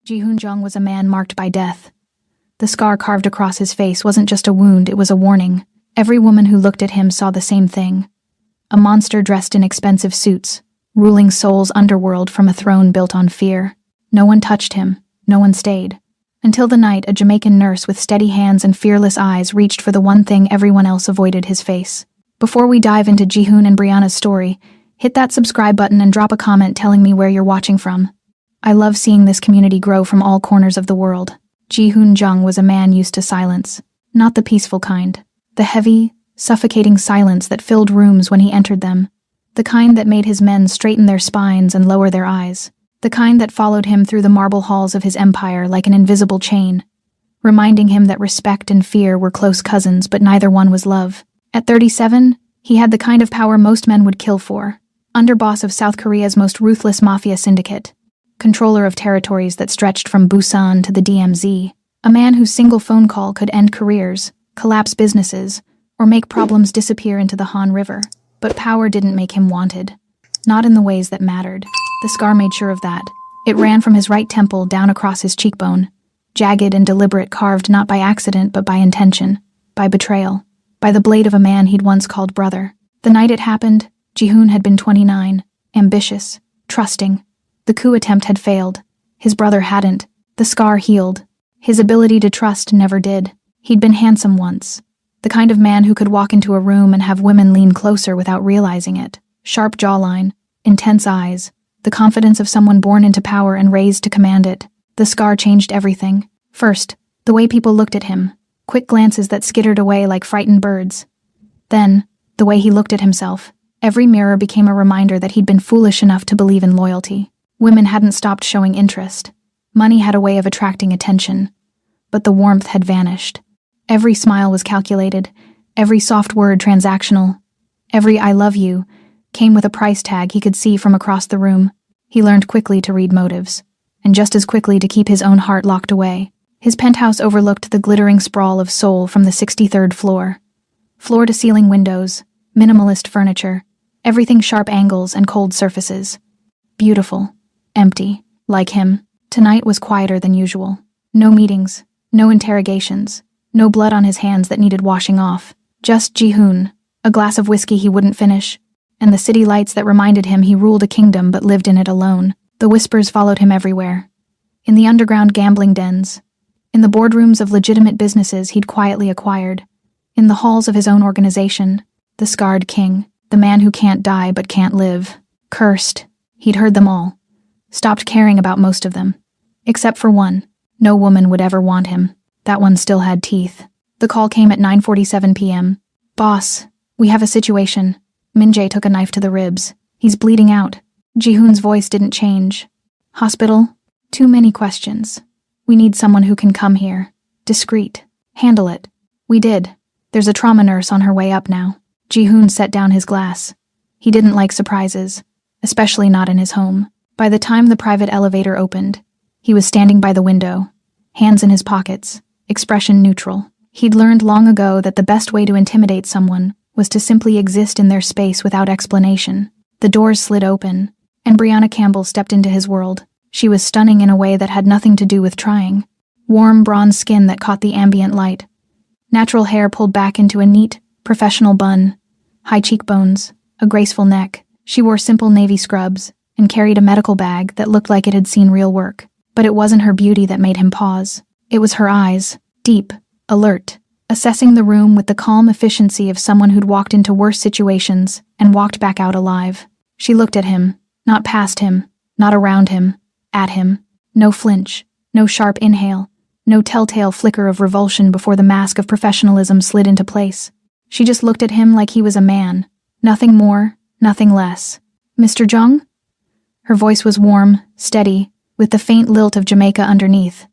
Ji-hoon Jung was a man marked by death. The scar carved across his face wasn't just a wound, it was a warning. Every woman who looked at him saw the same thing. A monster dressed in expensive suits, ruling Seoul's underworld from a throne built on fear. No one touched him, no one stayed. Until the night a Jamaican nurse with steady hands and fearless eyes reached for the one thing everyone else avoided: his face. Before we dive into Ji-hoon and Brianna's story, hit that subscribe button and drop a comment telling me where you're watching from. I love seeing this community grow from all corners of the world. Ji-hoon Jung was a man used to silence, not the peaceful kind. The heavy, suffocating silence that filled rooms when he entered them. The kind that made his men straighten their spines and lower their eyes. The kind that followed him through the marble halls of his empire like an invisible chain, reminding him that respect and fear were close cousins, but neither one was love. At 37, he had the kind of power most men would kill for. Underboss of South Korea's most ruthless mafia syndicate. Controller of territories that stretched from Busan to the DMZ. A man whose single phone call could end careers, collapse businesses, or make problems disappear into the Han River. But power didn't make him wanted. Not in the ways that mattered. The scar made sure of that. It ran from his right temple down across his cheekbone. Jagged and deliberate, carved not by accident but by intention. By betrayal. By the blade of a man he'd once called brother. The night it happened, Ji-hoon had been 29. Ambitious. Trusting. The coup attempt had failed. His brother hadn't. The scar healed. His ability to trust never did. He'd been handsome once. The kind of man who could walk into a room and have women lean closer without realizing it. Sharp jawline, intense eyes, the confidence of someone born into power and raised to command it. The scar changed everything. First, the way people looked at him, quick glances that skittered away like frightened birds. Then, the way he looked at himself. Every mirror became a reminder that he'd been foolish enough to believe in loyalty. Women hadn't stopped showing interest. Money had a way of attracting attention. But the warmth had vanished. Every smile was calculated, every soft word transactional. Every "I love you" came with a price tag he could see from across the room. He learned quickly to read motives, and just as quickly to keep his own heart locked away. His penthouse overlooked the glittering sprawl of Seoul from the 63rd floor. Floor-to-ceiling windows, minimalist furniture, everything sharp angles and cold surfaces. Beautiful. Empty. Like him. Tonight was quieter than usual. No meetings, no interrogations. No blood on his hands that needed washing off. Just Ji-hoon, a glass of whiskey he wouldn't finish, and the city lights that reminded him he ruled a kingdom but lived in it alone. The whispers followed him everywhere. In the underground gambling dens. In the boardrooms of legitimate businesses he'd quietly acquired. In the halls of his own organization. The scarred king. The man who can't die but can't live. Cursed. He'd heard them all. Stopped caring about most of them. Except for one. No woman would ever want him. That one still had teeth. The call came at 9:47 p.m. "Boss, we have a situation." Min-jae took a knife to the ribs. "He's bleeding out." Ji-hoon's voice didn't change. "Hospital? Too many questions. We need someone who can come here. Discreet. Handle it." "We did. There's a trauma nurse on her way up now." Ji-hoon set down his glass. He didn't like surprises, especially not in his home. By the time the private elevator opened, he was standing by the window, hands in his pockets. Expression neutral. He'd learned long ago that the best way to intimidate someone was to simply exist in their space without explanation. The doors slid open, and Brianna Campbell stepped into his world. She was stunning in a way that had nothing to do with trying. Warm, bronze skin that caught the ambient light. Natural hair pulled back into a neat, professional bun. High cheekbones, a graceful neck. She wore simple navy scrubs, and carried a medical bag that looked like it had seen real work. But it wasn't her beauty that made him pause. It was her eyes, deep, alert, assessing the room with the calm efficiency of someone who'd walked into worse situations and walked back out alive. She looked at him, not past him, not around him, at him. No flinch, no sharp inhale, no telltale flicker of revulsion before the mask of professionalism slid into place. She just looked at him like he was a man. Nothing more, nothing less. "Mr. Jung?" Her voice was warm, steady, with the faint lilt of Jamaica underneath.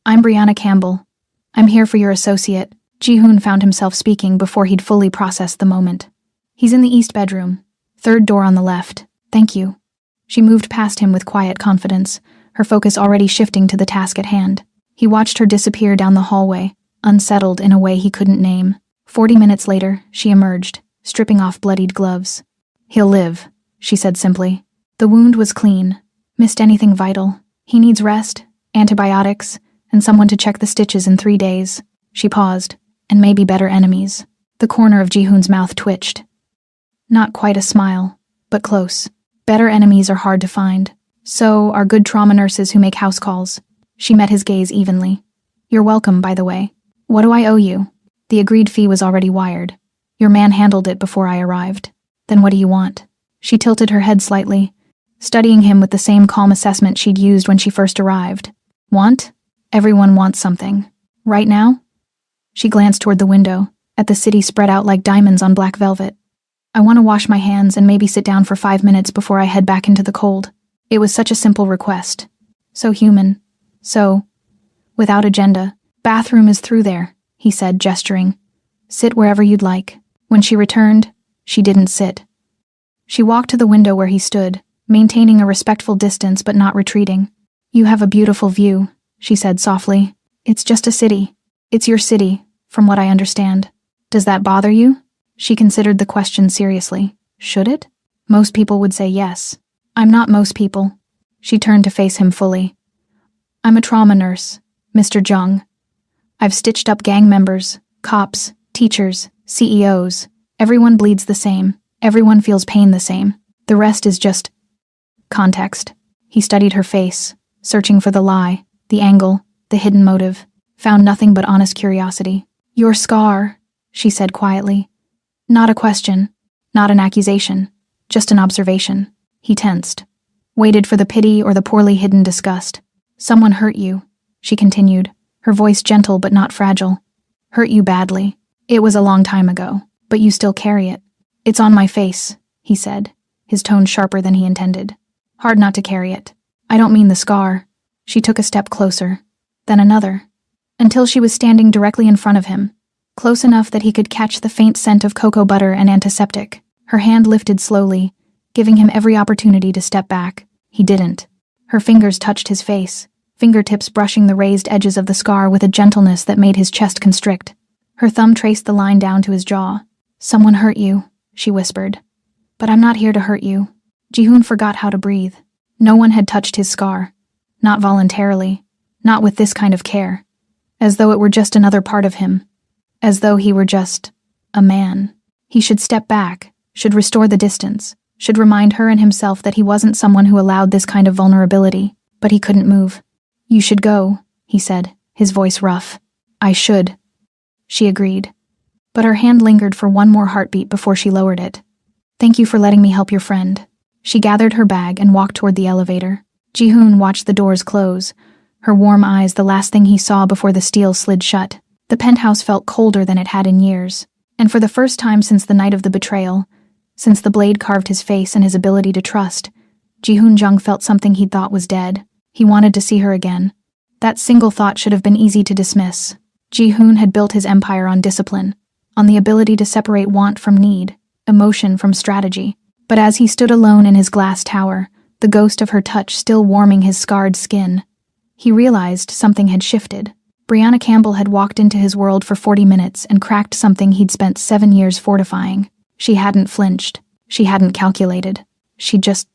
"I'm Brianna Campbell. I'm here for your associate." Ji-hoon found himself speaking before he'd fully processed the moment. "He's in the east bedroom. Third door on the left. Thank you." She moved past him with quiet confidence, her focus already shifting to the task at hand. He watched her disappear down the hallway, unsettled in a way he couldn't name. 40 minutes later, she emerged, stripping off bloodied gloves. "He'll live," she said simply. The wound was clean. "Missed anything vital? He needs rest?" Antibiotics, and someone to check the stitches in 3 days. She paused. And maybe better enemies. The corner of Ji-hoon's mouth twitched. Not quite a smile, but close. Better enemies are hard to find. So are good trauma nurses who make house calls. She met his gaze evenly. You're welcome, by the way. What do I owe you? The agreed fee was already wired. Your man handled it before I arrived. Then what do you want? She tilted her head slightly, studying him with the same calm assessment she'd used when she first arrived. Want? Everyone wants something. Right now? She glanced toward the window, at the city spread out like diamonds on black velvet. I want to wash my hands and maybe sit down for 5 minutes before I head back into the cold. It was such a simple request. So human. So, without agenda. Bathroom is through there, he said, gesturing. Sit wherever you'd like. When she returned, she didn't sit. She walked to the window where he stood, maintaining a respectful distance but not retreating. You have a beautiful view, she said softly. It's just a city. It's your city, from what I understand. Does that bother you? She considered the question seriously. Should it? Most people would say yes. I'm not most people. She turned to face him fully. I'm a trauma nurse, Mr. Jung. I've stitched up gang members, cops, teachers, CEOs. Everyone bleeds the same. Everyone feels pain the same. The rest is just context. He studied her face, searching for the lie, the angle, the hidden motive. Found nothing but honest curiosity. Your scar, she said quietly. Not a question, not an accusation, just an observation. He tensed, waited for the pity or the poorly hidden disgust. Someone hurt you, she continued, her voice gentle but not fragile. Hurt you badly. It was a long time ago, but you still carry it. It's on my face, he said, his tone sharper than he intended. Hard not to carry it. I don't mean the scar. She took a step closer, then another, until she was standing directly in front of him, close enough that he could catch the faint scent of cocoa butter and antiseptic. Her hand lifted slowly, giving him every opportunity to step back. He didn't. Her fingers touched his face, fingertips brushing the raised edges of the scar with a gentleness that made his chest constrict. Her thumb traced the line down to his jaw. Someone hurt you, she whispered. But I'm not here to hurt you. Ji-hoon forgot how to breathe. No one had touched his scar. Not voluntarily. Not with this kind of care. As though it were just another part of him. As though he were just a man. He should step back, should restore the distance, should remind her and himself that he wasn't someone who allowed this kind of vulnerability, but he couldn't move. You should go, he said, his voice rough. I should. She agreed. But her hand lingered for one more heartbeat before she lowered it. Thank you for letting me help your friend. She gathered her bag and walked toward the elevator. Ji-hoon watched the doors close, her warm eyes the last thing he saw before the steel slid shut. The penthouse felt colder than it had in years, and for the first time since the night of the betrayal, since the blade carved his face and his ability to trust, Ji-hoon Jung felt something he'd thought was dead. He wanted to see her again. That single thought should have been easy to dismiss. Ji-hoon had built his empire on discipline, on the ability to separate want from need, emotion from strategy. But as he stood alone in his glass tower, the ghost of her touch still warming his scarred skin, he realized something had shifted. Brianna Campbell had walked into his world for 40 minutes and cracked something he'd spent 7 years fortifying. She hadn't flinched. She hadn't calculated. She'd just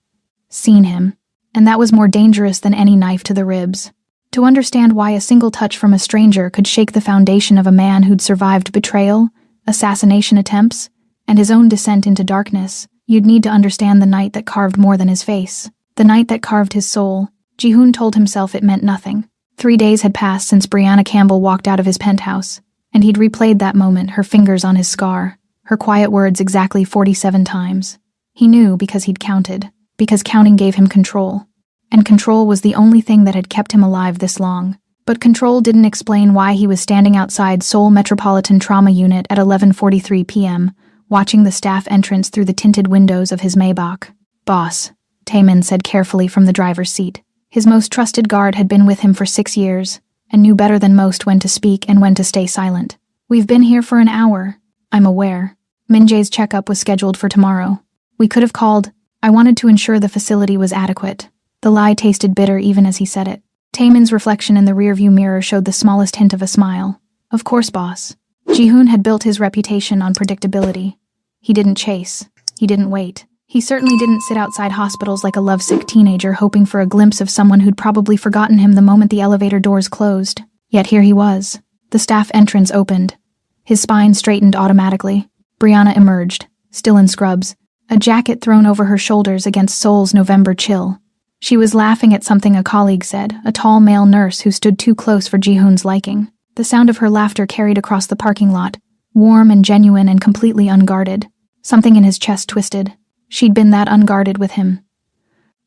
seen him. And that was more dangerous than any knife to the ribs. To understand why a single touch from a stranger could shake the foundation of a man who'd survived betrayal, assassination attempts, and his own descent into darkness, you'd need to understand the night that carved more than his face. The night that carved his soul. Ji-hoon told himself it meant nothing. 3 days had passed since Brianna Campbell walked out of his penthouse, and he'd replayed that moment, her fingers on his scar, her quiet words exactly 47 times. He knew because he'd counted, because counting gave him control. And control was the only thing that had kept him alive this long. But control didn't explain why he was standing outside Seoul Metropolitan Trauma Unit at 11:43 p.m., watching the staff entrance through the tinted windows of his Maybach. Boss, Taemin said carefully from the driver's seat. His most trusted guard had been with him for 6 years, and knew better than most when to speak and when to stay silent. We've been here for an hour. I'm aware. Min-jae's checkup was scheduled for tomorrow. We could have called. I wanted to ensure the facility was adequate. The lie tasted bitter even as he said it. Taemin's reflection in the rearview mirror showed the smallest hint of a smile. Of course, boss. Ji-hoon had built his reputation on predictability. He didn't chase. He didn't wait. He certainly didn't sit outside hospitals like a lovesick teenager hoping for a glimpse of someone who'd probably forgotten him the moment the elevator doors closed. Yet here he was. The staff entrance opened. His spine straightened automatically. Brianna emerged, still in scrubs, a jacket thrown over her shoulders against Seoul's November chill. She was laughing at something a colleague said, a tall male nurse who stood too close for Ji-hoon's liking. The sound of her laughter carried across the parking lot, warm and genuine and completely unguarded. Something in his chest twisted. She'd been that unguarded with him.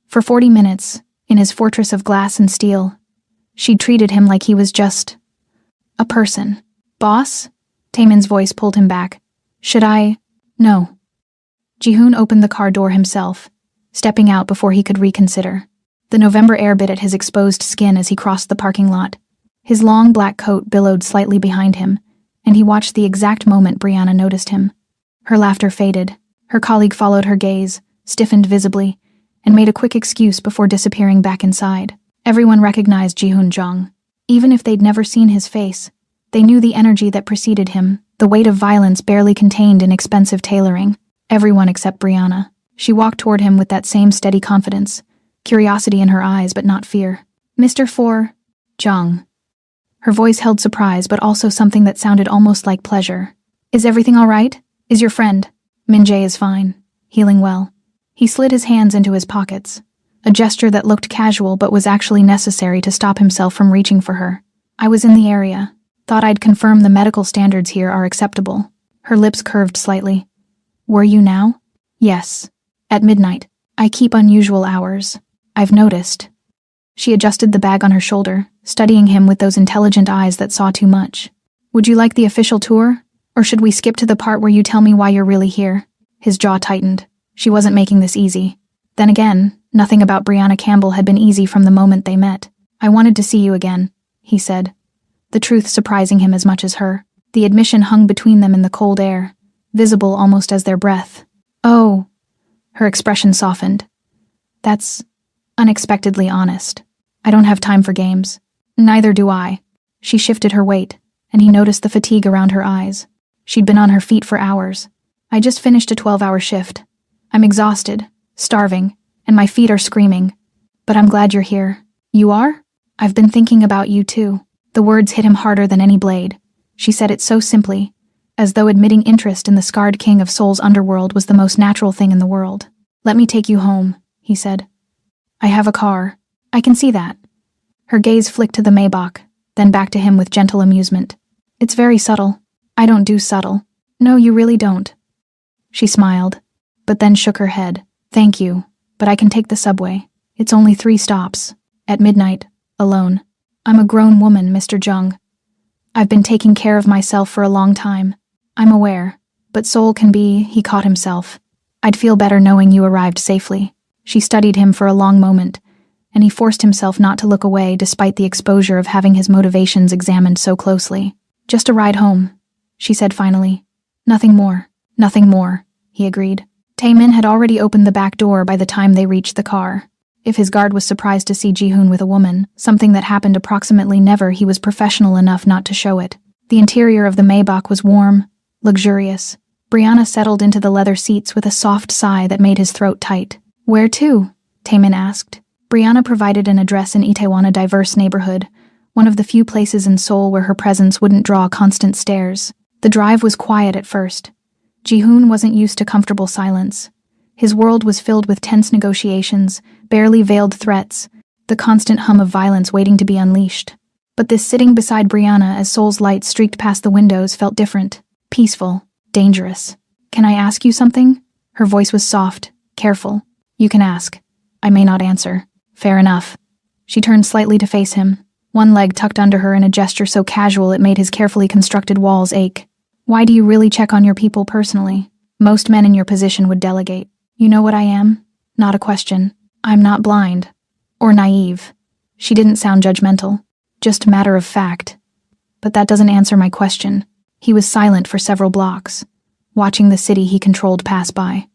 For 40 minutes, in his fortress of glass and steel, she'd treated him like he was just a person. Boss? Taemin's voice pulled him back. Should I? No. Ji-hoon opened the car door himself, stepping out before he could reconsider. The November air bit at his exposed skin as he crossed the parking lot. His long black coat billowed slightly behind him, and he watched the exact moment Brianna noticed him. Her laughter faded. Her colleague followed her gaze, stiffened visibly, and made a quick excuse before disappearing back inside. Everyone recognized Ji-hoon Jung. Even if they'd never seen his face, they knew the energy that preceded him, the weight of violence barely contained in expensive tailoring. Everyone except Brianna. She walked toward him with that same steady confidence, curiosity in her eyes but not fear. Mr. For Jung. Her voice held surprise but also something that sounded almost like pleasure. Is everything all right? Is your friend? Min-jae is fine. Healing well. He slid his hands into his pockets, a gesture that looked casual but was actually necessary to stop himself from reaching for her. I was in the area. Thought I'd confirm the medical standards here are acceptable. Her lips curved slightly. Were you now? Yes. At midnight. I keep unusual hours. I've noticed. She adjusted the bag on her shoulder, studying him with those intelligent eyes that saw too much. Would you like the official tour? Or should we skip to the part where you tell me why you're really here? His jaw tightened. She wasn't making this easy. Then again, nothing about Brianna Campbell had been easy from the moment they met. I wanted to see you again, he said, the truth surprising him as much as her. The admission hung between them in the cold air, visible almost as their breath. Oh. Her expression softened. That's unexpectedly honest. I don't have time for games. Neither do I. She shifted her weight, and he noticed the fatigue around her eyes. She'd been on her feet for hours. I just finished a 12-hour shift. I'm exhausted, starving, and my feet are screaming. But I'm glad you're here. You are? I've been thinking about you too. The words hit him harder than any blade. She said it so simply, as though admitting interest in the scarred king of Seoul's underworld was the most natural thing in the world. Let me take you home, he said. I have a car. I can see that. Her gaze flicked to the Maybach, then back to him with gentle amusement. It's very subtle. I don't do subtle. No, you really don't. She smiled, but then shook her head. Thank you, but I can take the subway. It's only 3 stops. At midnight, alone. I'm a grown woman, Mr. Jung. I've been taking care of myself for a long time. I'm aware, but Seoul can be, he caught himself. I'd feel better knowing you arrived safely. She studied him for a long moment, and he forced himself not to look away despite the exposure of having his motivations examined so closely. Just a ride home, she said finally. Nothing more, he agreed. Taemin had already opened the back door by the time they reached the car. If his guard was surprised to see Ji-hoon with a woman, something that happened approximately never, he was professional enough not to show it. The interior of the Maybach was warm, luxurious. Brianna settled into the leather seats with a soft sigh that made his throat tight. Where to? Taemin asked. Brianna provided an address in Itaewon, a diverse neighborhood, one of the few places in Seoul where her presence wouldn't draw constant stares. The drive was quiet at first. Ji-hoon wasn't used to comfortable silence. His world was filled with tense negotiations, barely veiled threats, the constant hum of violence waiting to be unleashed. But this sitting beside Brianna as Seoul's light streaked past the windows felt different, peaceful, dangerous. Can I ask you something? Her voice was soft, careful. You can ask. I may not answer. Fair enough. She turned slightly to face him, one leg tucked under her in a gesture so casual it made his carefully constructed walls ache. Why do you really check on your people personally? Most men in your position would delegate. You know what I am? Not a question. I'm not blind. Or naive. She didn't sound judgmental. Just matter of fact. But that doesn't answer my question. He was silent for several blocks, watching the city he controlled pass by.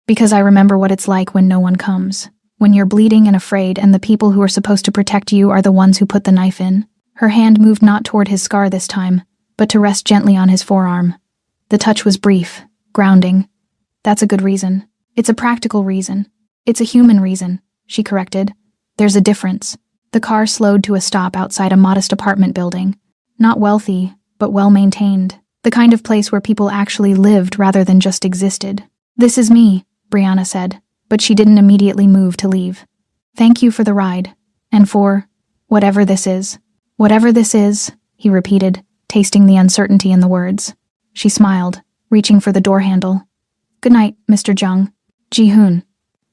Because I remember what it's like when no one comes. When you're bleeding and afraid and the people who are supposed to protect you are the ones who put the knife in. Her hand moved not toward his scar this time, but to rest gently on his forearm. The touch was brief, grounding. That's a good reason. It's a practical reason. It's a human reason, she corrected. There's a difference. The car slowed to a stop outside a modest apartment building. Not wealthy, but well-maintained. The kind of place where people actually lived rather than just existed. This is me, Brianna said, but she didn't immediately move to leave. Thank you for the ride. And for whatever this is. Whatever this is, he repeated, tasting the uncertainty in the words. She smiled, reaching for the door handle. Good night, Mr. Jung. Ji-hoon.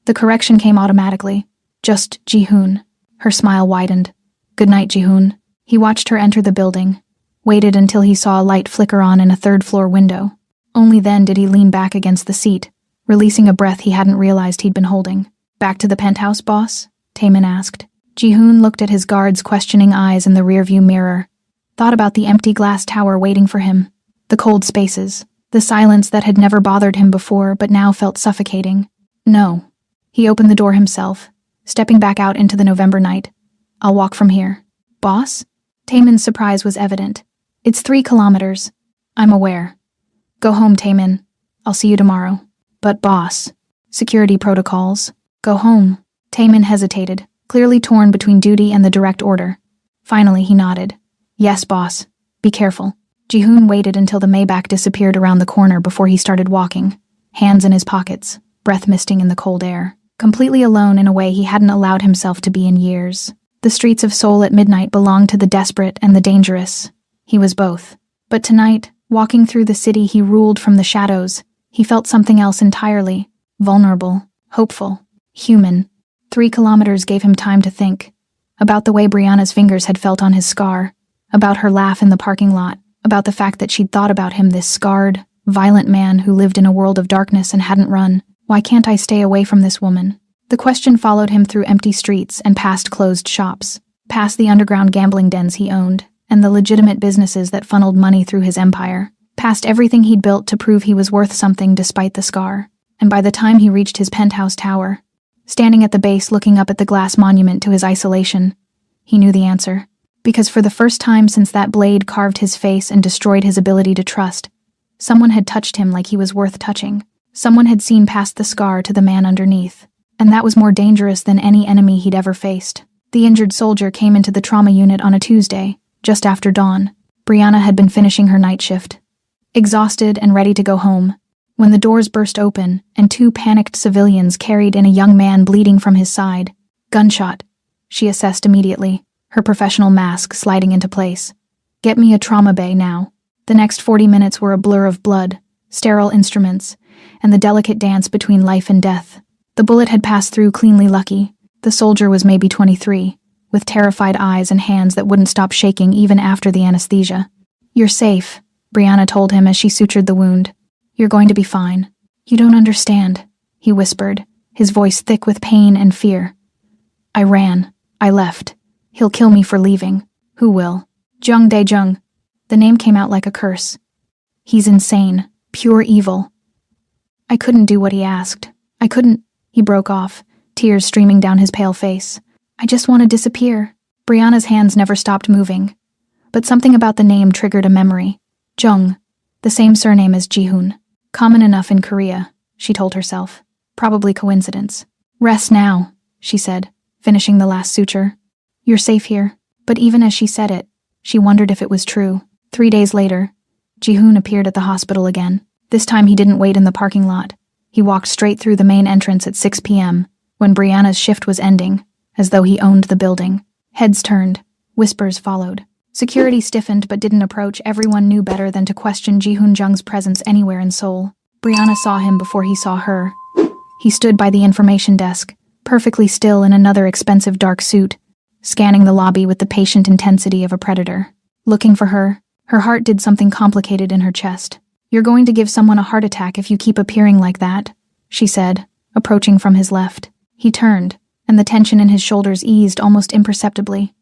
The correction came automatically. Just Ji-hoon. Her smile widened. Good night, Ji-hoon. He watched her enter the building, waited until he saw a light flicker on in a third-floor window. Only then did he lean back against the seat, releasing a breath he hadn't realized he'd been holding. Back to the penthouse, boss? Taemin asked. Ji-hoon looked at his guard's questioning eyes in the rearview mirror, thought about the empty glass tower waiting for him, the cold spaces, the silence that had never bothered him before but now felt suffocating. No. He opened the door himself, stepping back out into the November night. I'll walk from here. Boss? Taemin's surprise was evident. It's 3 kilometers. I'm aware. Go home, Taemin. I'll see you tomorrow. But boss. Security protocols. Go home. Taemin hesitated, clearly torn between duty and the direct order. Finally, he nodded. Yes, boss. Be careful. Ji-hoon waited until the Maybach disappeared around the corner before he started walking, hands in his pockets, breath misting in the cold air, completely alone in a way he hadn't allowed himself to be in years. The streets of Seoul at midnight belonged to the desperate and the dangerous. He was both. But tonight, walking through the city he ruled from the shadows, he felt something else entirely. Vulnerable, hopeful, human. 3 kilometers gave him time to think. About the way Brianna's fingers had felt on his scar. About her laugh in the parking lot. About the fact that she'd thought about him, this scarred, violent man who lived in a world of darkness and hadn't run. Why can't I stay away from this woman? The question followed him through empty streets and past closed shops, past the underground gambling dens he owned, and the legitimate businesses that funneled money through his empire, past everything he'd built to prove he was worth something despite the scar. And by the time he reached his penthouse tower, standing at the base looking up at the glass monument to his isolation, he knew the answer. Because for the first time since that blade carved his face and destroyed his ability to trust, someone had touched him like he was worth touching. Someone had seen past the scar to the man underneath. And that was more dangerous than any enemy he'd ever faced. The injured soldier came into the trauma unit on a Tuesday, just after dawn. Brianna had been finishing her night shift, exhausted and ready to go home, when the doors burst open and 2 panicked civilians carried in a young man bleeding from his side. Gunshot, she assessed immediately, her professional mask sliding into place. Get me a trauma bay now. The next 40 minutes were a blur of blood, sterile instruments, and the delicate dance between life and death. The bullet had passed through cleanly lucky. The soldier was maybe 23, with terrified eyes and hands that wouldn't stop shaking even after the anesthesia. You're safe, Brianna told him as she sutured the wound. You're going to be fine. You don't understand, he whispered, his voice thick with pain and fear. I ran. I left. He'll kill me for leaving. Who will? Jung Dae-jung. The name came out like a curse. He's insane. Pure evil. I couldn't do what he asked. I couldn't. He broke off, tears streaming down his pale face. I just want to disappear. Brianna's hands never stopped moving. But something about the name triggered a memory. Jung. The same surname as Ji-hoon. Common enough in Korea, she told herself. Probably coincidence. Rest now, she said, finishing the last suture. You're safe here. But even as she said it, she wondered if it was true. 3 days later, Ji-hoon appeared at the hospital again. This time he didn't wait in the parking lot. He walked straight through the main entrance at 6 p.m., when Brianna's shift was ending, as though he owned the building. Heads turned. Whispers followed. Security stiffened but didn't approach. Everyone knew better than to question Ji-hoon Jung's presence anywhere in Seoul. Brianna saw him before he saw her. He stood by the information desk, perfectly still in another expensive dark suit, scanning the lobby with the patient intensity of a predator. Looking for her, her heart did something complicated in her chest. You're going to give someone a heart attack if you keep appearing like that, she said, approaching from his left. He turned, and the tension in his shoulders eased almost imperceptibly.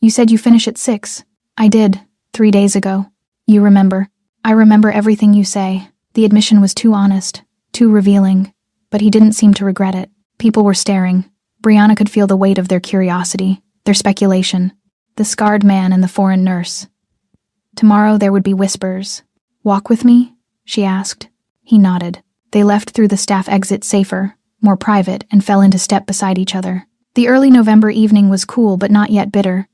You said you finish at 6. I did, 3 days ago. You remember. I remember everything you say. The admission was too honest, too revealing, but he didn't seem to regret it. People were staring. Brianna could feel the weight of their curiosity, their speculation. The scarred man and the foreign nurse. Tomorrow there would be whispers. Walk with me? She asked. He nodded. They left through the staff exit safer, more private, and fell into step beside each other. The early November evening was cool but not yet bitter.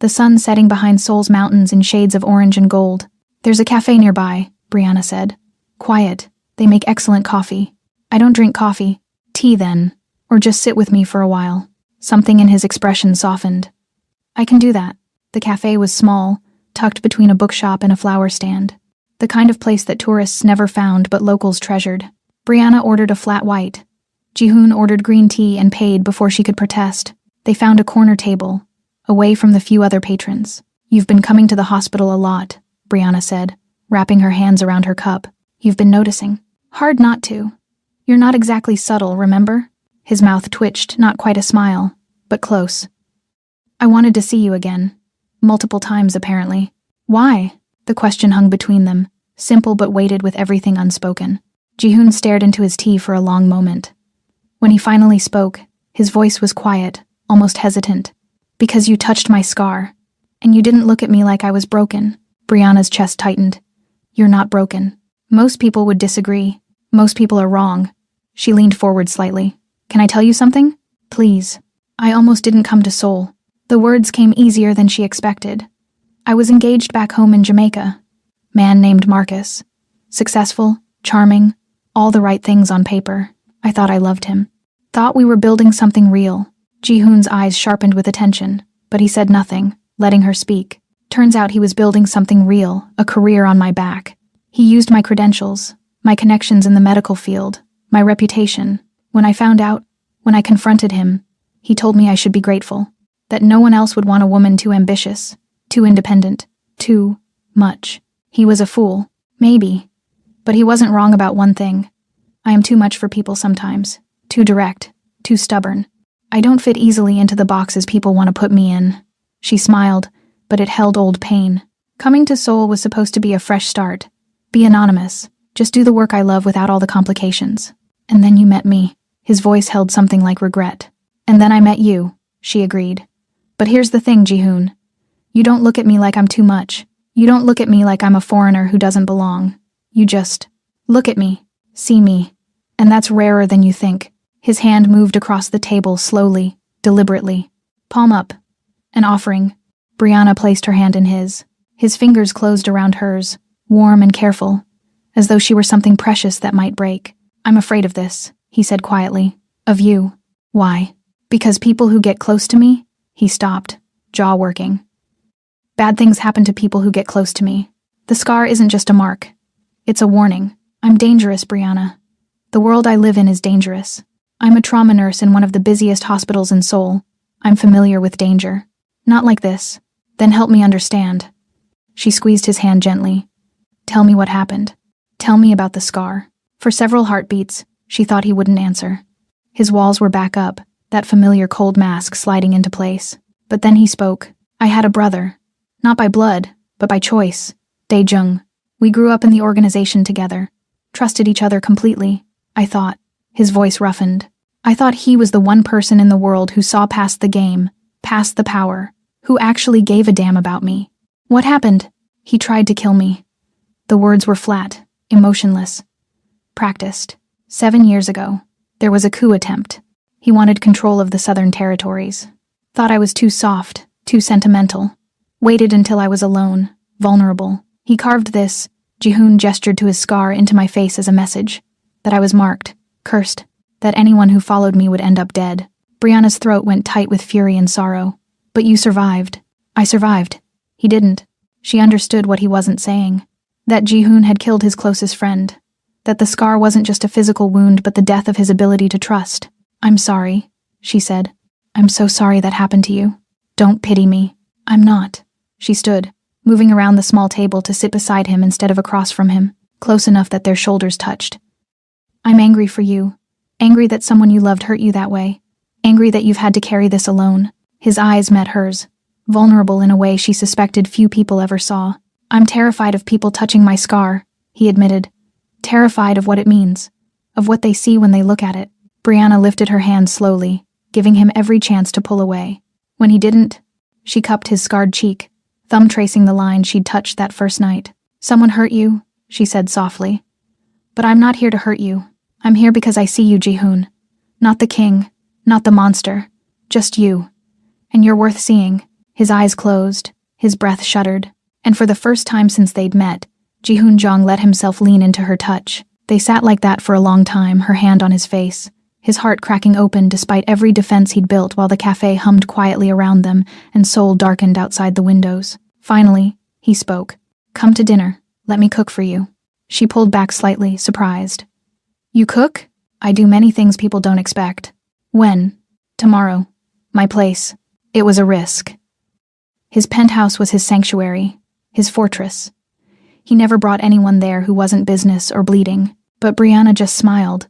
The sun setting behind Seoul's mountains in shades of orange and gold. "There's a cafe nearby," Brianna said. "Quiet. They make excellent coffee." "I don't drink coffee." "Tea then. Or just sit with me for a while." Something in his expression softened. "I can do that." The cafe was small, tucked between a bookshop and a flower stand. The kind of place that tourists never found but locals treasured. Brianna ordered a flat white. Ji-hoon ordered green tea and paid before she could protest. They found a corner table, away from the few other patrons. "You've been coming to the hospital a lot," Brianna said, wrapping her hands around her cup. "You've been noticing." "Hard not to. You're not exactly subtle, remember?" His mouth twitched, not quite a smile, but close. "I wanted to see you again. Multiple times, apparently." "Why?" The question hung between them, simple but weighted with everything unspoken. Ji-hoon stared into his tea for a long moment. When he finally spoke, his voice was quiet, almost hesitant. "Because you touched my scar. And you didn't look at me like I was broken." Brianna's chest tightened. "You're not broken. Most people would disagree. Most people are wrong." She leaned forward slightly. "Can I tell you something? Please." "I almost didn't come to Seoul." The words came easier than she expected. "I was engaged back home in Jamaica. Man named Marcus. Successful, charming, all the right things on paper. I thought I loved him. Thought we were building something real." Ji-hoon's eyes sharpened with attention, but he said nothing, letting her speak. "Turns out he was building something real, a career on my back. He used my credentials, my connections in the medical field, my reputation. When I found out, when I confronted him, he told me I should be grateful. That no one else would want a woman too ambitious, too independent, too much. He was a fool, maybe. But he wasn't wrong about one thing. I am too much for people sometimes. Too direct, too stubborn. I don't fit easily into the boxes people want to put me in." She smiled, but it held old pain. Coming to Seoul was supposed to be a fresh start. Be anonymous. Just do the work I love without all the complications. "And then you met me." His voice held something like regret. "And then I met you," she agreed. "But here's the thing, Ji-hoon. You don't look at me like I'm too much. You don't look at me like I'm a foreigner who doesn't belong. You just look at me, see me. And that's rarer than you think." His hand moved across the table slowly, deliberately. "Palm up." An offering. Brianna placed her hand in his. His fingers closed around hers, warm and careful, as though she were something precious that might break. "I'm afraid of this," he said quietly. "Of you." "Why?" "Because people who get close to me." He stopped, jaw working. "Bad things happen to people who get close to me. The scar isn't just a mark. It's a warning. I'm dangerous, Brianna. The world I live in is dangerous. I'm a trauma nurse in one of the busiest hospitals in Seoul. I'm familiar with danger. Not like this. Then help me understand." She squeezed his hand gently. "Tell me what happened. Tell me about the scar." For several heartbeats, she thought he wouldn't answer. His walls were back up, that familiar cold mask sliding into place. But then he spoke. "I had a brother. Not by blood, but by choice. Dae-jung. We grew up in the organization together. Trusted each other completely. I thought." His voice roughened. "I thought he was the one person in the world who saw past the game, past the power, who actually gave a damn about me. What happened? He tried to kill me." The words were flat, emotionless. "Practiced. 7 years ago. There was a coup attempt. He wanted control of the southern territories. Thought I was too soft, too sentimental. Waited until I was alone, vulnerable. He carved this," Ji-hoon gestured to his scar, "into my face as a message. That I was marked, cursed, that anyone who followed me would end up dead." Brianna's throat went tight with fury and sorrow. "But you survived." "I survived." He didn't. She understood what he wasn't saying. That Ji-hoon had killed his closest friend. That the scar wasn't just a physical wound but the death of his ability to trust. "I'm sorry," she said. "I'm so sorry that happened to you. Don't pity me." "I'm not." She stood, moving around the small table to sit beside him instead of across from him, close enough that their shoulders touched. "I'm angry for you. Angry that someone you loved hurt you that way. Angry that you've had to carry this alone." His eyes met hers, vulnerable in a way she suspected few people ever saw. "I'm terrified of people touching my scar," he admitted. "Terrified of what it means, of what they see when they look at it." Brianna lifted her hand slowly, giving him every chance to pull away. When he didn't, she cupped his scarred cheek, thumb tracing the line she'd touched that first night. "Someone hurt you," she said softly. "But I'm not here to hurt you. I'm here because I see you, Ji-hoon. Not the king, not the monster, just you. And you're worth seeing. His eyes closed, his breath shuddered, and for the first time since they'd met, Ji-hoon Jong let himself lean into her touch. They sat like that for a long time, her hand on his face, his heart cracking open despite every defense he'd built while the cafe hummed quietly around them and Seoul darkened outside the windows. Finally, he spoke. Come to dinner. Let me cook for you. She pulled back slightly, surprised. You cook? I do many things people don't expect. When? Tomorrow. My place. It was a risk. His penthouse was his sanctuary, his fortress. He never brought anyone there who wasn't business or bleeding, but Brianna just smiled.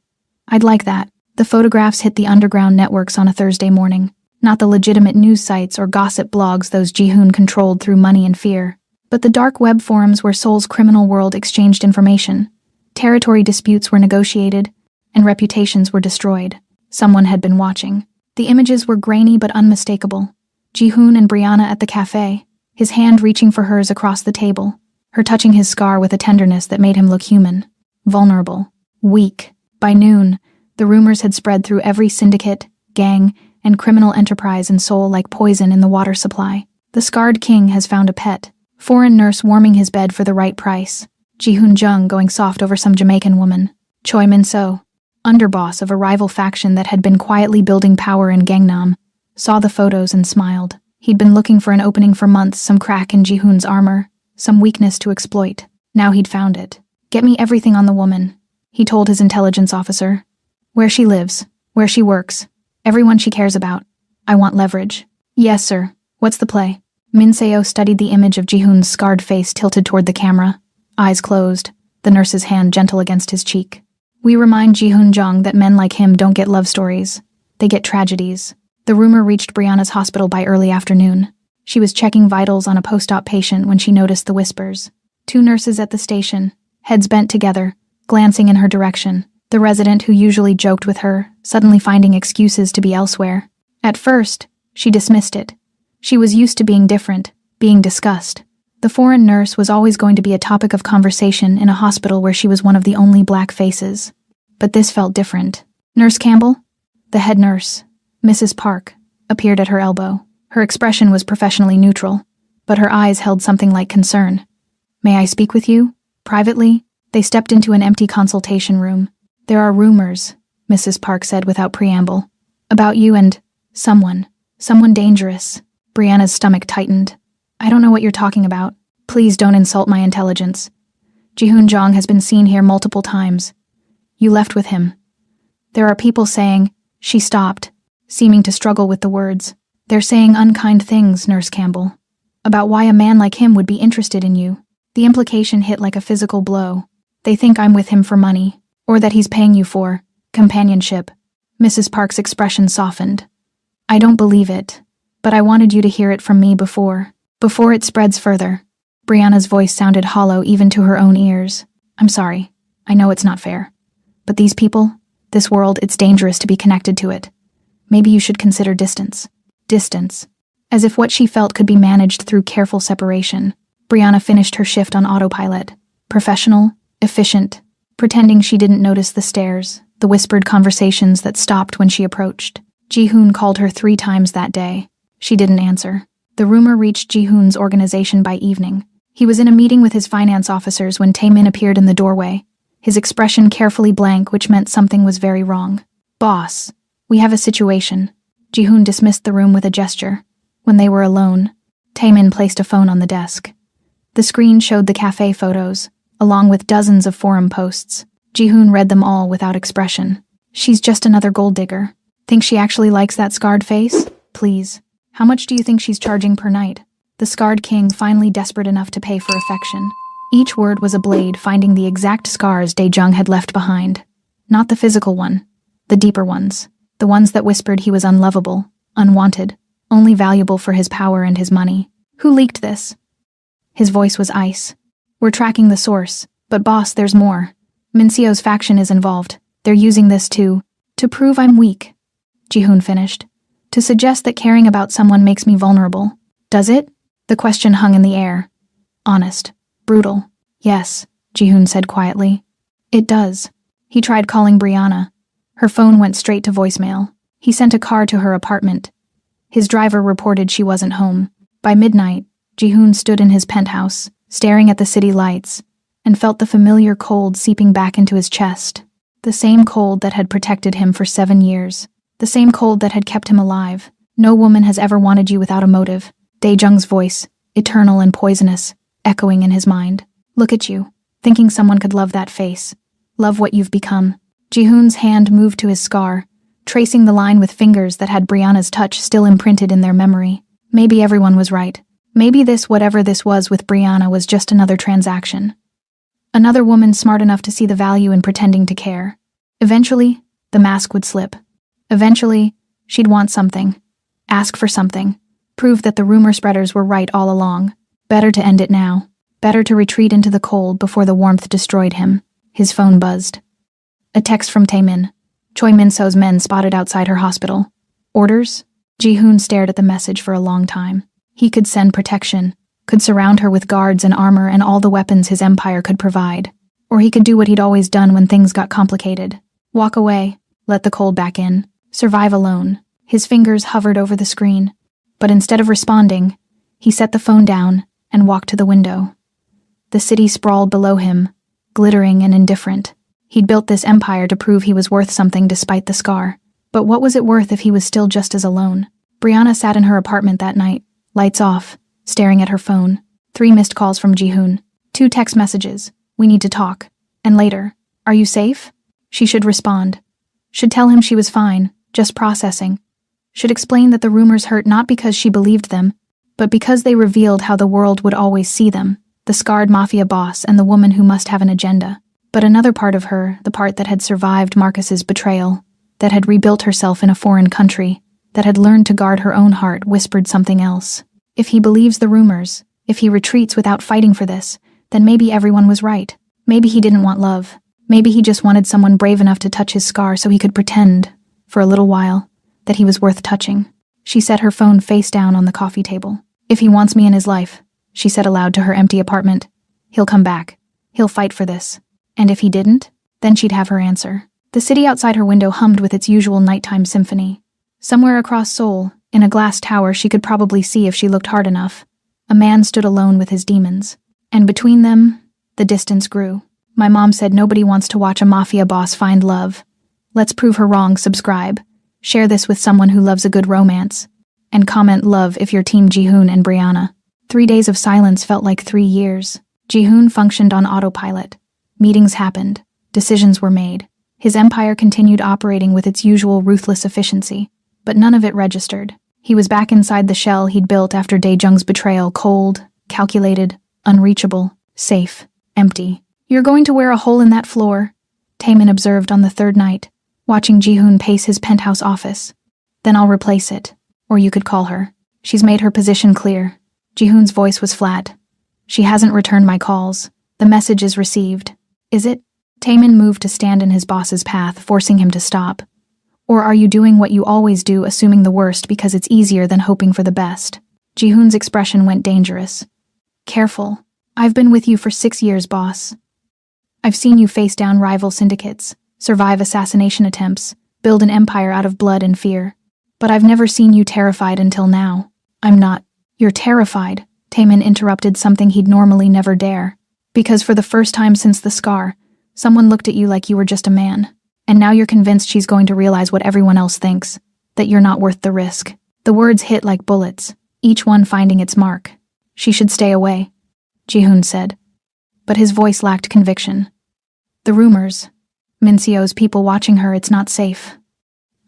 I'd like that. The photographs hit the underground networks on a Thursday morning, not the legitimate news sites or gossip blogs those Ji-hoon controlled through money and fear, but the dark web forums where Seoul's criminal world exchanged information. Territory disputes were negotiated, and reputations were destroyed. Someone had been watching. The images were grainy but unmistakable. Ji-hoon and Brianna at the cafe, his hand reaching for hers across the table, her touching his scar with a tenderness that made him look human, vulnerable, weak. By noon, the rumors had spread through every syndicate, gang, and criminal enterprise in Seoul like poison in the water supply. The scarred king has found a pet. Foreign nurse warming his bed for the right price. Ji-hoon Jung going soft over some Jamaican woman. Choi Min-so, underboss of a rival faction that had been quietly building power in Gangnam, saw the photos and smiled. He'd been looking for an opening for months, some crack in Ji-hoon's armor, some weakness to exploit. Now he'd found it. Get me everything on the woman, he told his intelligence officer. Where she lives, where she works, everyone she cares about. I want leverage. Yes, sir. What's the play? Min Seo studied the image of Ji-hoon's scarred face tilted toward the camera, eyes closed, the nurse's hand gentle against his cheek. We remind Ji-hoon Jong that men like him don't get love stories. They get tragedies. The rumor reached Brianna's hospital by early afternoon. She was checking vitals on a post-op patient when she noticed the whispers. Two nurses at the station, heads bent together, glancing in her direction. The resident who usually joked with her, suddenly finding excuses to be elsewhere. At first, she dismissed it. She was used to being different, being discussed. The foreign nurse was always going to be a topic of conversation in a hospital where she was one of the only black faces. But this felt different. Nurse Campbell? The head nurse, Mrs. Park, appeared at her elbow. Her expression was professionally neutral, but her eyes held something like concern. May I speak with you? Privately? They stepped into an empty consultation room. There are rumors, Mrs. Park said without preamble, about you and someone dangerous. Brianna's stomach tightened. I don't know what you're talking about. Please don't insult my intelligence. Ji-hoon Jong has been seen here multiple times. You left with him. There are people saying, she stopped, seeming to struggle with the words. They're saying unkind things, Nurse Campbell, about why a man like him would be interested in you. The implication hit like a physical blow. They think I'm with him for money, or that he's paying you for companionship. Mrs. Park's expression softened. I don't believe it, but I wanted you to hear it from me before it spreads further. Brianna's voice sounded hollow even to her own ears. I'm sorry. I know it's not fair. But these people, this world, it's dangerous to be connected to it. Maybe you should consider distance. Distance. As if what she felt could be managed through careful separation. Brianna finished her shift on autopilot. Professional, efficient, pretending she didn't notice the stares, the whispered conversations that stopped when she approached. Ji-hoon called her 3 times that day. She didn't answer. The rumor reached Ji-hoon's organization by evening. He was in a meeting with his finance officers when Taemin appeared in the doorway, his expression carefully blank, which meant something was very wrong. Boss, we have a situation. Ji-hoon dismissed the room with a gesture. When they were alone, Taemin placed a phone on the desk. The screen showed the cafe photos, along with dozens of forum posts. Ji-hoon read them all without expression. She's just another gold digger. Think she actually likes that scarred face? Please. How much do you think she's charging per night? The scarred king finally desperate enough to pay for affection. Each word was a blade finding the exact scars Dae-jung had left behind. Not the physical one. The deeper ones. The ones that whispered he was unlovable, unwanted, only valuable for his power and his money. Who leaked this? His voice was ice. We're tracking the source, but boss, there's more. Minseo's faction is involved. They're using this to prove I'm weak. Ji-hoon finished. To suggest that caring about someone makes me vulnerable. Does it? The question hung in the air. Honest. Brutal. Yes, Ji-hoon said quietly. It does. He tried calling Brianna. Her phone went straight to voicemail. He sent a car to her apartment. His driver reported she wasn't home. By midnight, Ji-hoon stood in his penthouse, staring at the city lights, and felt the familiar cold seeping back into his chest. The same cold that had protected him for 7 years. The same cold that had kept him alive. No woman has ever wanted you without a motive. Dae-jung's voice, eternal and poisonous, echoing in his mind. Look at you, thinking someone could love that face. Love what you've become. Ji-hoon's hand moved to his scar, tracing the line with fingers that had Brianna's touch still imprinted in their memory. Maybe everyone was right. Maybe this, whatever this was with Brianna, was just another transaction. Another woman smart enough to see the value in pretending to care. Eventually, the mask would slip. Eventually, she'd want something. Ask for something. Prove that the rumor spreaders were right all along. Better to end it now. Better to retreat into the cold before the warmth destroyed him. His phone buzzed. A text from Taemin. Choi Min-so's men spotted outside her hospital. Orders? Ji-hoon stared at the message for a long time. He could send protection, could surround her with guards and armor and all the weapons his empire could provide. Or he could do what he'd always done when things got complicated. Walk away, let the cold back in, survive alone. His fingers hovered over the screen. But instead of responding, he set the phone down and walked to the window. The city sprawled below him, glittering and indifferent. He'd built this empire to prove he was worth something despite the scar. But what was it worth if he was still just as alone? Brianna sat in her apartment that night, lights off, staring at her phone. 3 missed calls from Ji-hoon. 2 text messages. We need to talk. And later, are you safe? She should respond. Should tell him she was fine, just processing. Should explain that the rumors hurt not because she believed them, but because they revealed how the world would always see them, the scarred mafia boss and the woman who must have an agenda. But another part of her, the part that had survived Marcus's betrayal, that had rebuilt herself in a foreign country, that had learned to guard her own heart, whispered something else. If he believes the rumors, if he retreats without fighting for this, then maybe everyone was right. Maybe he didn't want love. Maybe he just wanted someone brave enough to touch his scar so he could pretend, for a little while, that he was worth touching. She set her phone face down on the coffee table. If he wants me in his life, she said aloud to her empty apartment, he'll come back. He'll fight for this. And if he didn't, then she'd have her answer. The city outside her window hummed with its usual nighttime symphony. Somewhere across Seoul, in a glass tower she could probably see if she looked hard enough, a man stood alone with his demons. And between them, the distance grew. My mom said nobody wants to watch a mafia boss find love. Let's prove her wrong. Subscribe. Share this with someone who loves a good romance. And comment love if you're Team Ji-hoon and Brianna. 3 days of silence felt like 3 years. Ji-hoon functioned on autopilot. Meetings happened. Decisions were made. His empire continued operating with its usual ruthless efficiency. But none of it registered. He was back inside the shell he'd built after Dae-jung's betrayal, cold, calculated, unreachable, safe, empty. You're going to wear a hole in that floor, Taemin observed on the 3rd night, watching Ji-hoon pace his penthouse office. Then I'll replace it. Or you could call her. She's made her position clear. Ji-hoon's voice was flat. She hasn't returned my calls. The message is received. Is it? Taemin moved to stand in his boss's path, forcing him to stop. Or are you doing what you always do, assuming the worst because it's easier than hoping for the best? Ji-hoon's expression went dangerous. Careful. I've been with you for 6 years, boss. I've seen you face down rival syndicates, survive assassination attempts, build an empire out of blood and fear. But I've never seen you terrified until now. I'm not. You're terrified, Taemin interrupted something he'd normally never dare. Because for the first time since the scar, someone looked at you like you were just a man. And now you're convinced she's going to realize what everyone else thinks, that you're not worth the risk. The words hit like bullets, each one finding its mark. She should stay away, Ji-hoon said. But his voice lacked conviction. The rumors. Min-seo's people watching her, it's not safe.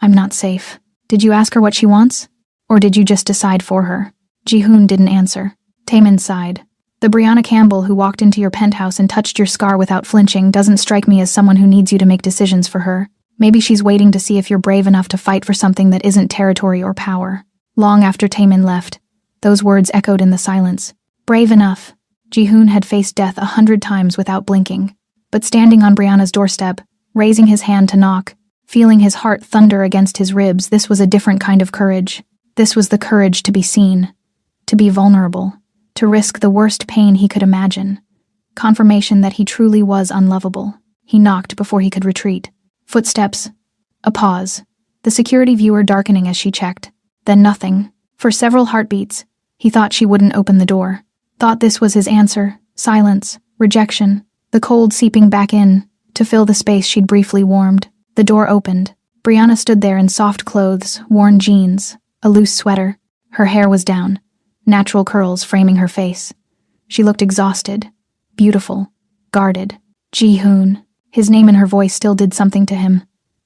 I'm not safe. Did you ask her what she wants? Or did you just decide for her? Ji-hoon didn't answer. Taemin sighed. The Brianna Campbell who walked into your penthouse and touched your scar without flinching doesn't strike me as someone who needs you to make decisions for her. Maybe she's waiting to see if you're brave enough to fight for something that isn't territory or power. Long after Taemin left, those words echoed in the silence. Brave enough. Ji-hoon had faced death 100 times without blinking. But standing on Brianna's doorstep, raising his hand to knock, feeling his heart thunder against his ribs, this was a different kind of courage. This was the courage to be seen, to be vulnerable, to risk the worst pain he could imagine. Confirmation that he truly was unlovable. He knocked before he could retreat. Footsteps. A pause. The security viewer darkening as she checked. Then nothing. For several heartbeats, he thought she wouldn't open the door. Thought this was his answer. Silence. Rejection. The cold seeping back in, to fill the space she'd briefly warmed. The door opened. Brianna stood there in soft clothes, worn jeans, a loose sweater. Her hair was down, natural curls framing her face. She looked exhausted, beautiful, guarded. Ji-hoon. His name in her voice still did something to him,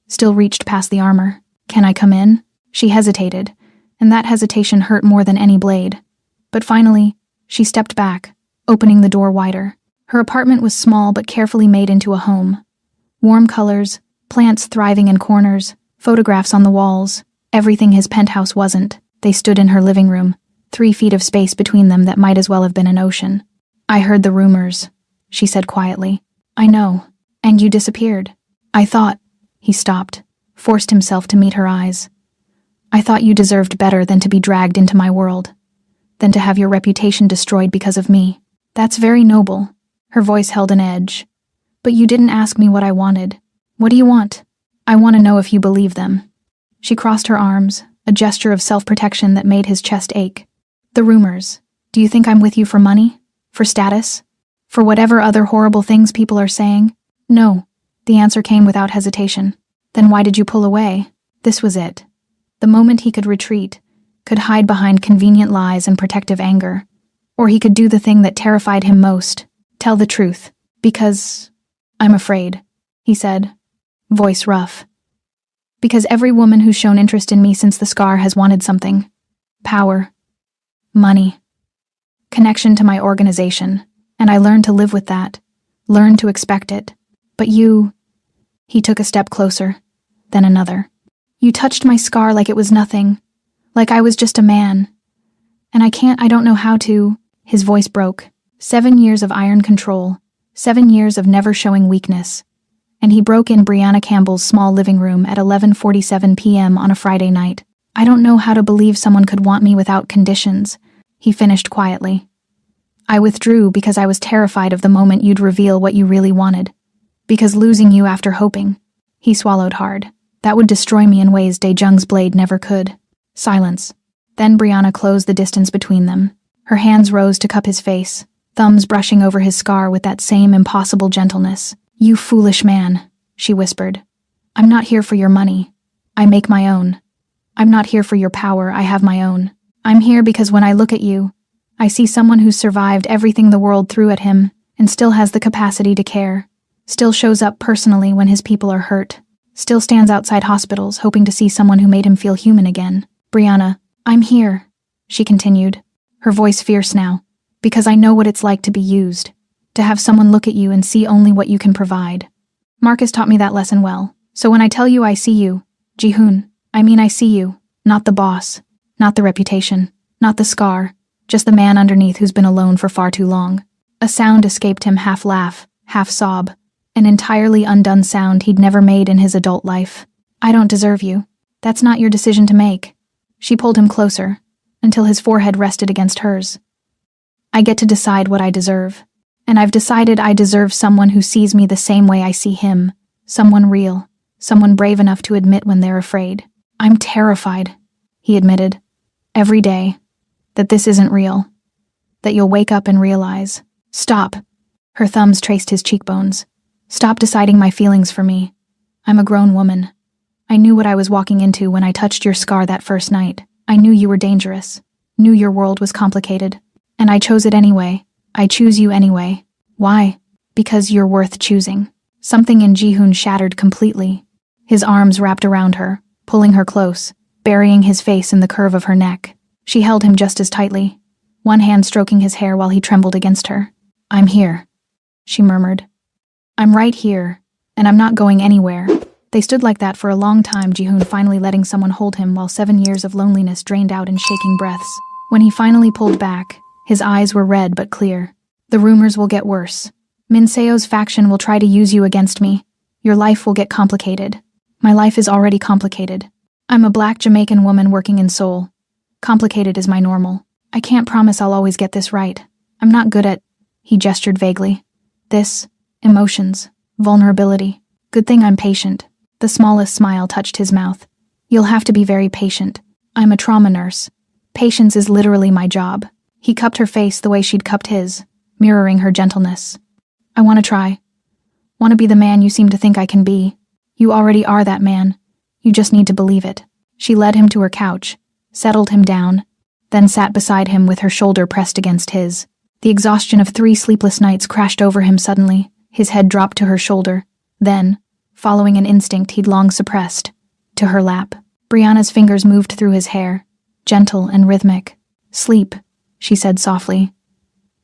still reached past the armor. Can I come in? She hesitated, and that hesitation hurt more than any blade. But finally, she stepped back, opening the door wider. Her apartment was small but carefully made into a home. Warm colors, plants thriving in corners, photographs on the walls, everything his penthouse wasn't. They stood in her living room, 3 feet of space between them that might as well have been an ocean. I heard the rumors, she said quietly. I know, and you disappeared. I thought, he stopped, forced himself to meet her eyes. I thought you deserved better than to be dragged into my world, than to have your reputation destroyed because of me. That's very noble. Her voice held an edge. But you didn't ask me what I wanted. What do you want? I want to know if you believe them. She crossed her arms, a gesture of self-protection that made his chest ache. The rumors. Do you think I'm with you for money? For status? For whatever other horrible things people are saying? No. The answer came without hesitation. Then why did you pull away? This was it. The moment he could retreat, could hide behind convenient lies and protective anger. Or he could do the thing that terrified him most, tell the truth. Because I'm afraid, he said, voice rough. Because every woman who's shown interest in me since the scar has wanted something. Power. Money. Connection to my organization. And I learned to live with that. Learned to expect it. But you... He took a step closer. Then another. You touched my scar like it was nothing. Like I was just a man. And I don't know how to... His voice broke. 7 years of iron control. 7 years of never showing weakness. And he broke in Brianna Campbell's small living room at 11:47 p.m. on a Friday night. I don't know how to believe someone could want me without conditions, he finished quietly. I withdrew because I was terrified of the moment you'd reveal what you really wanted. Because losing you after hoping. He swallowed hard. That would destroy me in ways Daejung's blade never could. Silence. Then Brianna closed the distance between them. Her hands rose to cup his face, thumbs brushing over his scar with that same impossible gentleness. You foolish man, she whispered. I'm not here for your money. I make my own. I'm not here for your power, I have my own. I'm here because when I look at you, I see someone who's survived everything the world threw at him and still has the capacity to care, still shows up personally when his people are hurt, still stands outside hospitals hoping to see someone who made him feel human again. Brianna, I'm here, she continued, her voice fierce now, because I know what it's like to be used. To have someone look at you and see only what you can provide. Marcus taught me that lesson well. So when I tell you I see you, Ji-hoon, I mean I see you, not the boss, not the reputation, not the scar, just the man underneath who's been alone for far too long. A sound escaped him, half laugh, half sob, an entirely undone sound he'd never made in his adult life. I don't deserve you. That's not your decision to make. She pulled him closer, until his forehead rested against hers. I get to decide what I deserve. And I've decided I deserve someone who sees me the same way I see him, someone real, someone brave enough to admit when they're afraid. I'm terrified, he admitted, every day, that this isn't real, that you'll wake up and realize. Stop. Her thumbs traced his cheekbones. Stop deciding my feelings for me. I'm a grown woman. I knew what I was walking into when I touched your scar that first night. I knew you were dangerous, knew your world was complicated, and I chose it anyway. I choose you anyway. Why? Because you're worth choosing. Something in Ji-hoon shattered completely. His arms wrapped around her, pulling her close, burying his face in the curve of her neck. She held him just as tightly, one hand stroking his hair while he trembled against her. I'm here, she murmured. I'm right here, and I'm not going anywhere. They stood like that for a long time, Ji-hoon finally letting someone hold him while 7 years of loneliness drained out in shaking breaths. When he finally pulled back, his eyes were red but clear. The rumors will get worse. Min Seo's faction will try to use you against me. Your life will get complicated. My life is already complicated. I'm a black Jamaican woman working in Seoul. Complicated is my normal. I can't promise I'll always get this right. I'm not good at... He gestured vaguely. This, emotions, Vulnerability. Good thing I'm patient. The smallest smile touched his mouth. You'll have to be very patient. I'm a trauma nurse. Patience is literally my job. He cupped her face the way she'd cupped his, mirroring her gentleness. I want to try. Want to be the man you seem to think I can be. You already are that man. You just need to believe it. She led him to her couch, settled him down, then sat beside him with her shoulder pressed against his. The exhaustion of 3 sleepless nights crashed over him suddenly. His head dropped to her shoulder. Then, following an instinct he'd long suppressed, to her lap. Brianna's fingers moved through his hair, gentle and rhythmic. Sleep, she said softly.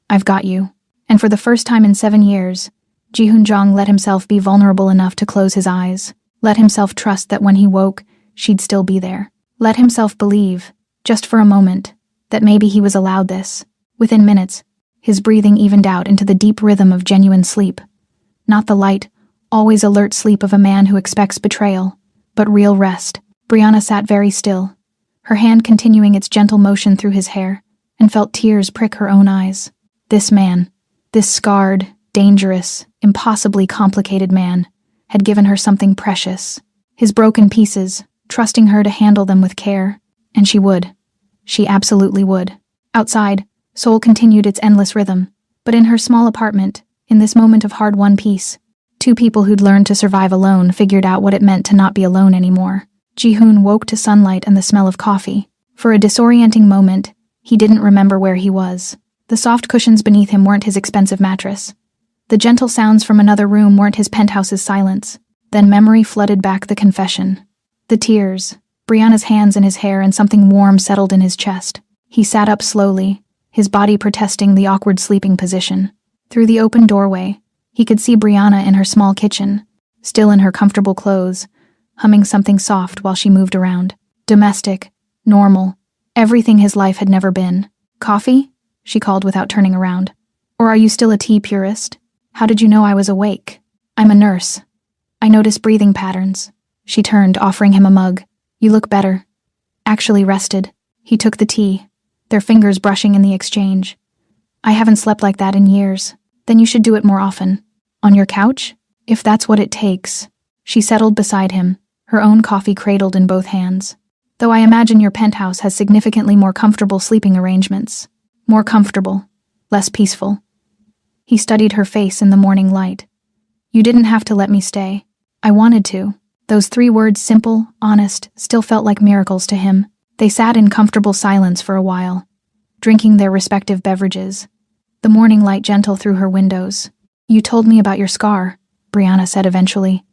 I've got you. And for the first time in 7 years, Ji-hoon Jong let himself be vulnerable enough to close his eyes, let himself trust that when he woke, she'd still be there. Let himself believe, just for a moment, that maybe he was allowed this. Within minutes, his breathing evened out into the deep rhythm of genuine sleep. Not the light, always alert sleep of a man who expects betrayal, but real rest. Brianna sat very still, her hand continuing its gentle motion through his hair, and felt tears prick her own eyes. This man, this scarred, dangerous, impossibly complicated man, had given her something precious. His broken pieces, trusting her to handle them with care. And she would. She absolutely would. Outside, Seoul continued its endless rhythm. But in her small apartment, in this moment of hard-won peace, 2 people who'd learned to survive alone figured out what it meant to not be alone anymore. Ji-hoon woke to sunlight and the smell of coffee. For a disorienting moment, he didn't remember where he was. The soft cushions beneath him weren't his expensive mattress. The gentle sounds from another room weren't his penthouse's silence. Then memory flooded back the confession. The tears, Brianna's hands in his hair, and something warm settled in his chest. He sat up slowly, his body protesting the awkward sleeping position. Through the open doorway, he could see Brianna in her small kitchen, still in her comfortable clothes, humming something soft while she moved around. Domestic, normal, everything his life had never been. Coffee? She called without turning around. Or are you still a tea purist? How did you know I was awake? I'm a nurse. I notice breathing patterns. She turned, offering him a mug. You look better. Actually rested. He took the tea, their fingers brushing in the exchange. I haven't slept like that in years. Then you should do it more often. On your couch? If that's what it takes. She settled beside him, her own coffee cradled in both hands. Though I imagine your penthouse has significantly more comfortable sleeping arrangements. More comfortable. Less peaceful. He studied her face in the morning light. You didn't have to let me stay. I wanted to. Those 3 words, simple, honest, still felt like miracles to him. They sat in comfortable silence for a while, drinking their respective beverages. The morning light gentle through her windows. You told me about your scar, Brianna said eventually.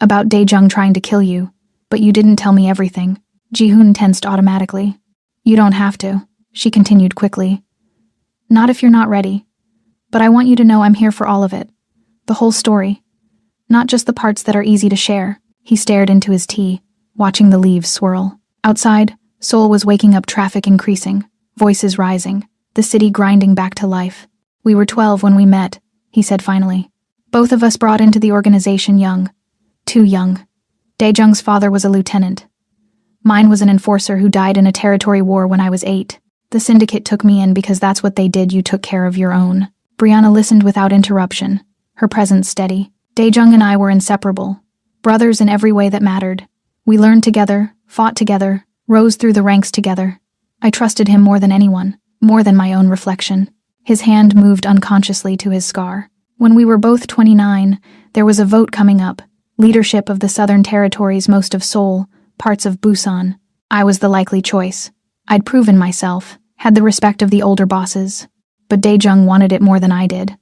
About Dae-jung trying to kill you, but you didn't tell me everything. Ji-hoon tensed automatically. You don't have to, she continued quickly. Not if you're not ready. But I want you to know I'm here for all of it. The whole story. Not just the parts that are easy to share. He stared into his tea, watching the leaves swirl. Outside, Seoul was waking up, traffic increasing, voices rising, the city grinding back to life. We were 12 when we met, he said finally. Both of us brought into the organization young. Too young. Dae-jung's father was a lieutenant. Mine was an enforcer who died in a territory war when I was 8. The syndicate took me in because that's what they did. You took care of your own. Brianna listened without interruption, her presence steady. Dae-jung and I were inseparable. Brothers in every way that mattered. We learned together, fought together, rose through the ranks together. I trusted him more than anyone, more than my own reflection. His hand moved unconsciously to his scar. When we were both 29, there was a vote coming up. Leadership of the Southern Territories, most of Seoul, parts of Busan. I was the likely choice. I'd proven myself, had the respect of the older bosses. But Dae-jung wanted it more than I did.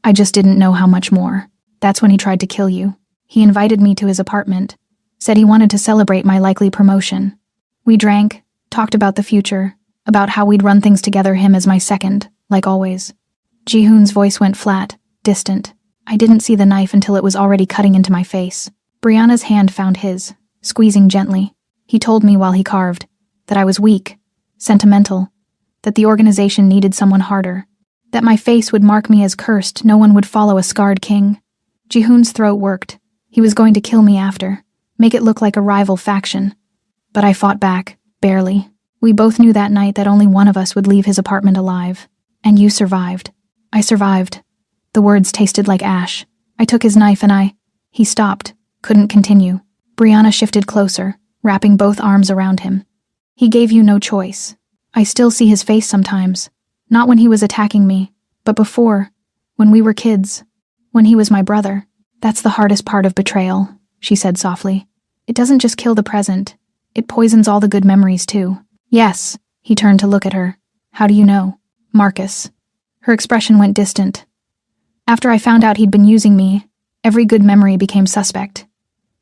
I just didn't know how much more. That's when he tried to kill you. He invited me to his apartment, said he wanted to celebrate my likely promotion. We drank, talked about the future, about how we'd run things together, him as my second, like always. Ji-hoon's voice went flat, distant. I didn't see the knife until it was already cutting into my face. Brianna's hand found his, squeezing gently. He told me while he carved that I was weak, sentimental, that the organization needed someone harder, that my face would mark me as cursed, no one would follow a scarred king. Ji-hoon's throat worked. He was going to kill me after, make it look like a rival faction. But I fought back, barely. We both knew that night that only one of us would leave his apartment alive. And you survived. I survived. The words tasted like ash. I took his knife and He stopped, couldn't continue. Brianna shifted closer, wrapping both arms around him. He gave you no choice. I still see his face sometimes. Not when he was attacking me, but before, when we were kids, when he was my brother. That's the hardest part of betrayal, she said softly. It doesn't just kill the present, it poisons all the good memories too. Yes, he turned to look at her. How do you know? Marcus. Her expression went distant. After I found out he'd been using me, every good memory became suspect.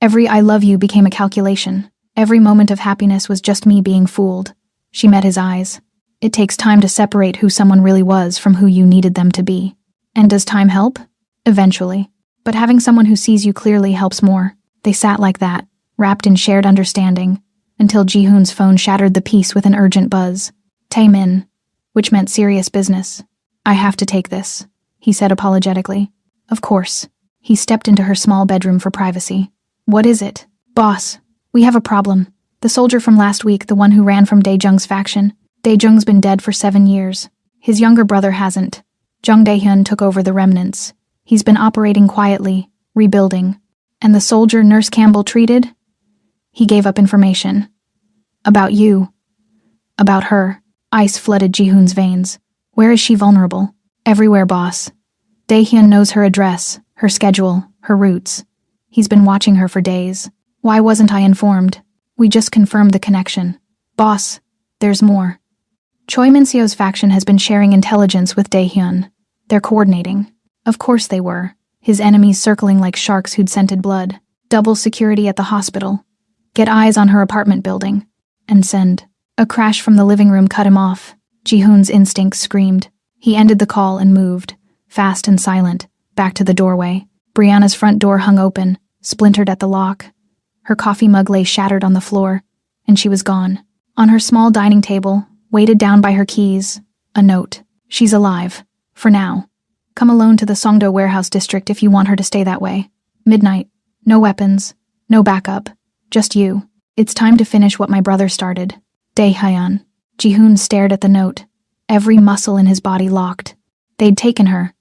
Every I love you became a calculation. Every moment of happiness was just me being fooled. She met his eyes. It takes time to separate who someone really was from who you needed them to be. And does time help? Eventually. But having someone who sees you clearly helps more. They sat like that, wrapped in shared understanding, until Ji-hoon's phone shattered the peace with an urgent buzz. Tae-min, which meant serious business. I have to take this, he said apologetically. Of course. He stepped into her small bedroom for privacy. What is it? Boss, we have a problem. The soldier from last week, the one who ran from Dae-jung's faction. Dae-jung's been dead for 7 years. His younger brother hasn't. Jung Dae-hyun took over the remnants. He's been operating quietly, rebuilding. And the soldier Nurse Campbell treated? He gave up information. About you. About her. Ice flooded Ji-hoon's veins. Where is she vulnerable? Everywhere, boss. Dae-hyun knows her address, her schedule, her routes. He's been watching her for days. Why wasn't I informed? We just confirmed the connection. Boss, there's more. Choi Min-seo's faction has been sharing intelligence with Dae-hyun. They're coordinating. Of course they were. His enemies circling like sharks who'd scented blood. Double security at the hospital. Get eyes on her apartment building. And send. A crash from the living room cut him off. Ji-hoon's instincts screamed. He ended the call and moved, fast and silent, back to the doorway. Brianna's front door hung open, splintered at the lock. Her coffee mug lay shattered on the floor, and she was gone. On her small dining table, weighted down by her keys, a note. She's alive. For now. Come alone to the Songdo warehouse district if you want her to stay that way. Midnight. No weapons. No backup. Just you. It's time to finish what my brother started. Dae-hyun. Ji-hoon stared at the note. Every muscle in his body locked. They'd taken her.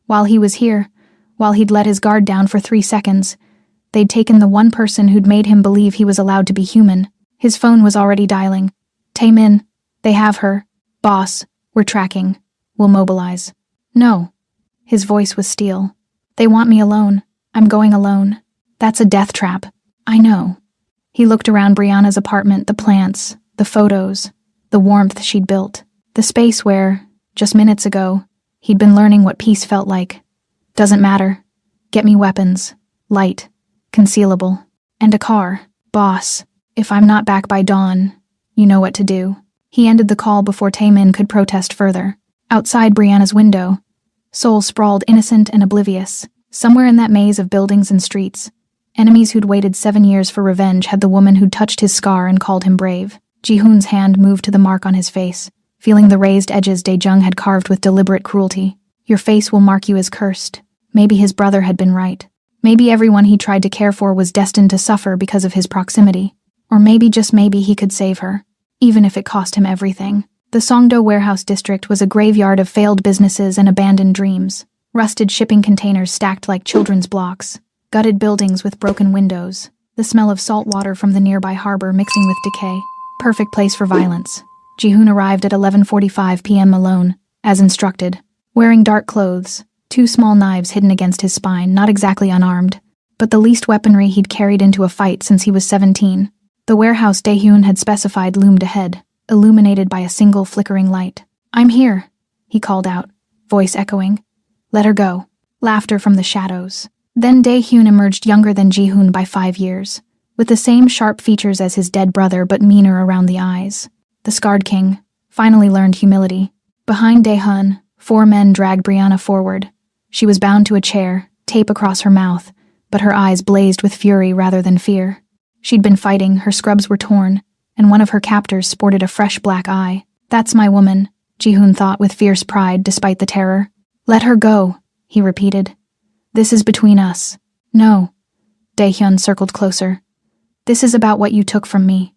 While he was here, while he'd let his guard down for 3 seconds, they'd taken the one person who'd made him believe he was allowed to be human. His phone was already dialing. Tae-min, they have her. Boss, we're tracking. We'll mobilize. No. His voice was steel. They want me alone. I'm going alone. That's a death trap. I know. He looked around Brianna's apartment, the plants, the photos, the warmth she'd built, the space where, just minutes ago, he'd been learning what peace felt like. Doesn't matter. Get me weapons. Light. Concealable. And a car. Boss, if I'm not back by dawn, you know what to do. He ended the call before Tae-min could protest further. Outside Brianna's window, Seoul sprawled innocent and oblivious. Somewhere in that maze of buildings and streets, enemies who'd waited 7 years for revenge had the woman who'd touched his scar and called him brave. Ji-hoon's hand moved to the mark on his face, feeling the raised edges Dae-jung had carved with deliberate cruelty. Your face will mark you as cursed. Maybe his brother had been right. Maybe everyone he tried to care for was destined to suffer because of his proximity. Or maybe, just maybe, he could save her, even if it cost him everything. The Songdo warehouse district was a graveyard of failed businesses and abandoned dreams. Rusted shipping containers stacked like children's blocks. Gutted buildings with broken windows. The smell of salt water from the nearby harbor mixing with decay. Perfect place for violence. Ji-hoon arrived at 11:45 p.m. alone, as instructed. Wearing dark clothes, 2 small knives hidden against his spine, not exactly unarmed, but the least weaponry he'd carried into a fight since he was 17. The warehouse Dae-hyun had specified loomed ahead, illuminated by a single flickering light. I'm here, he called out, voice echoing. Let her go. Laughter from the shadows. Then Dae-hyun emerged younger than Ji-hoon by 5 years, with the same sharp features as his dead brother but meaner around the eyes. The scarred king finally learned humility. Behind Dae-hyun, 4 men dragged Brianna forward. She was bound to a chair, tape across her mouth, but her eyes blazed with fury rather than fear. She'd been fighting, her scrubs were torn, and one of her captors sported a fresh black eye. That's my woman, Ji-hoon thought with fierce pride despite the terror. Let her go, he repeated. This is between us. No. Dae-hyun circled closer. This is about what you took from me.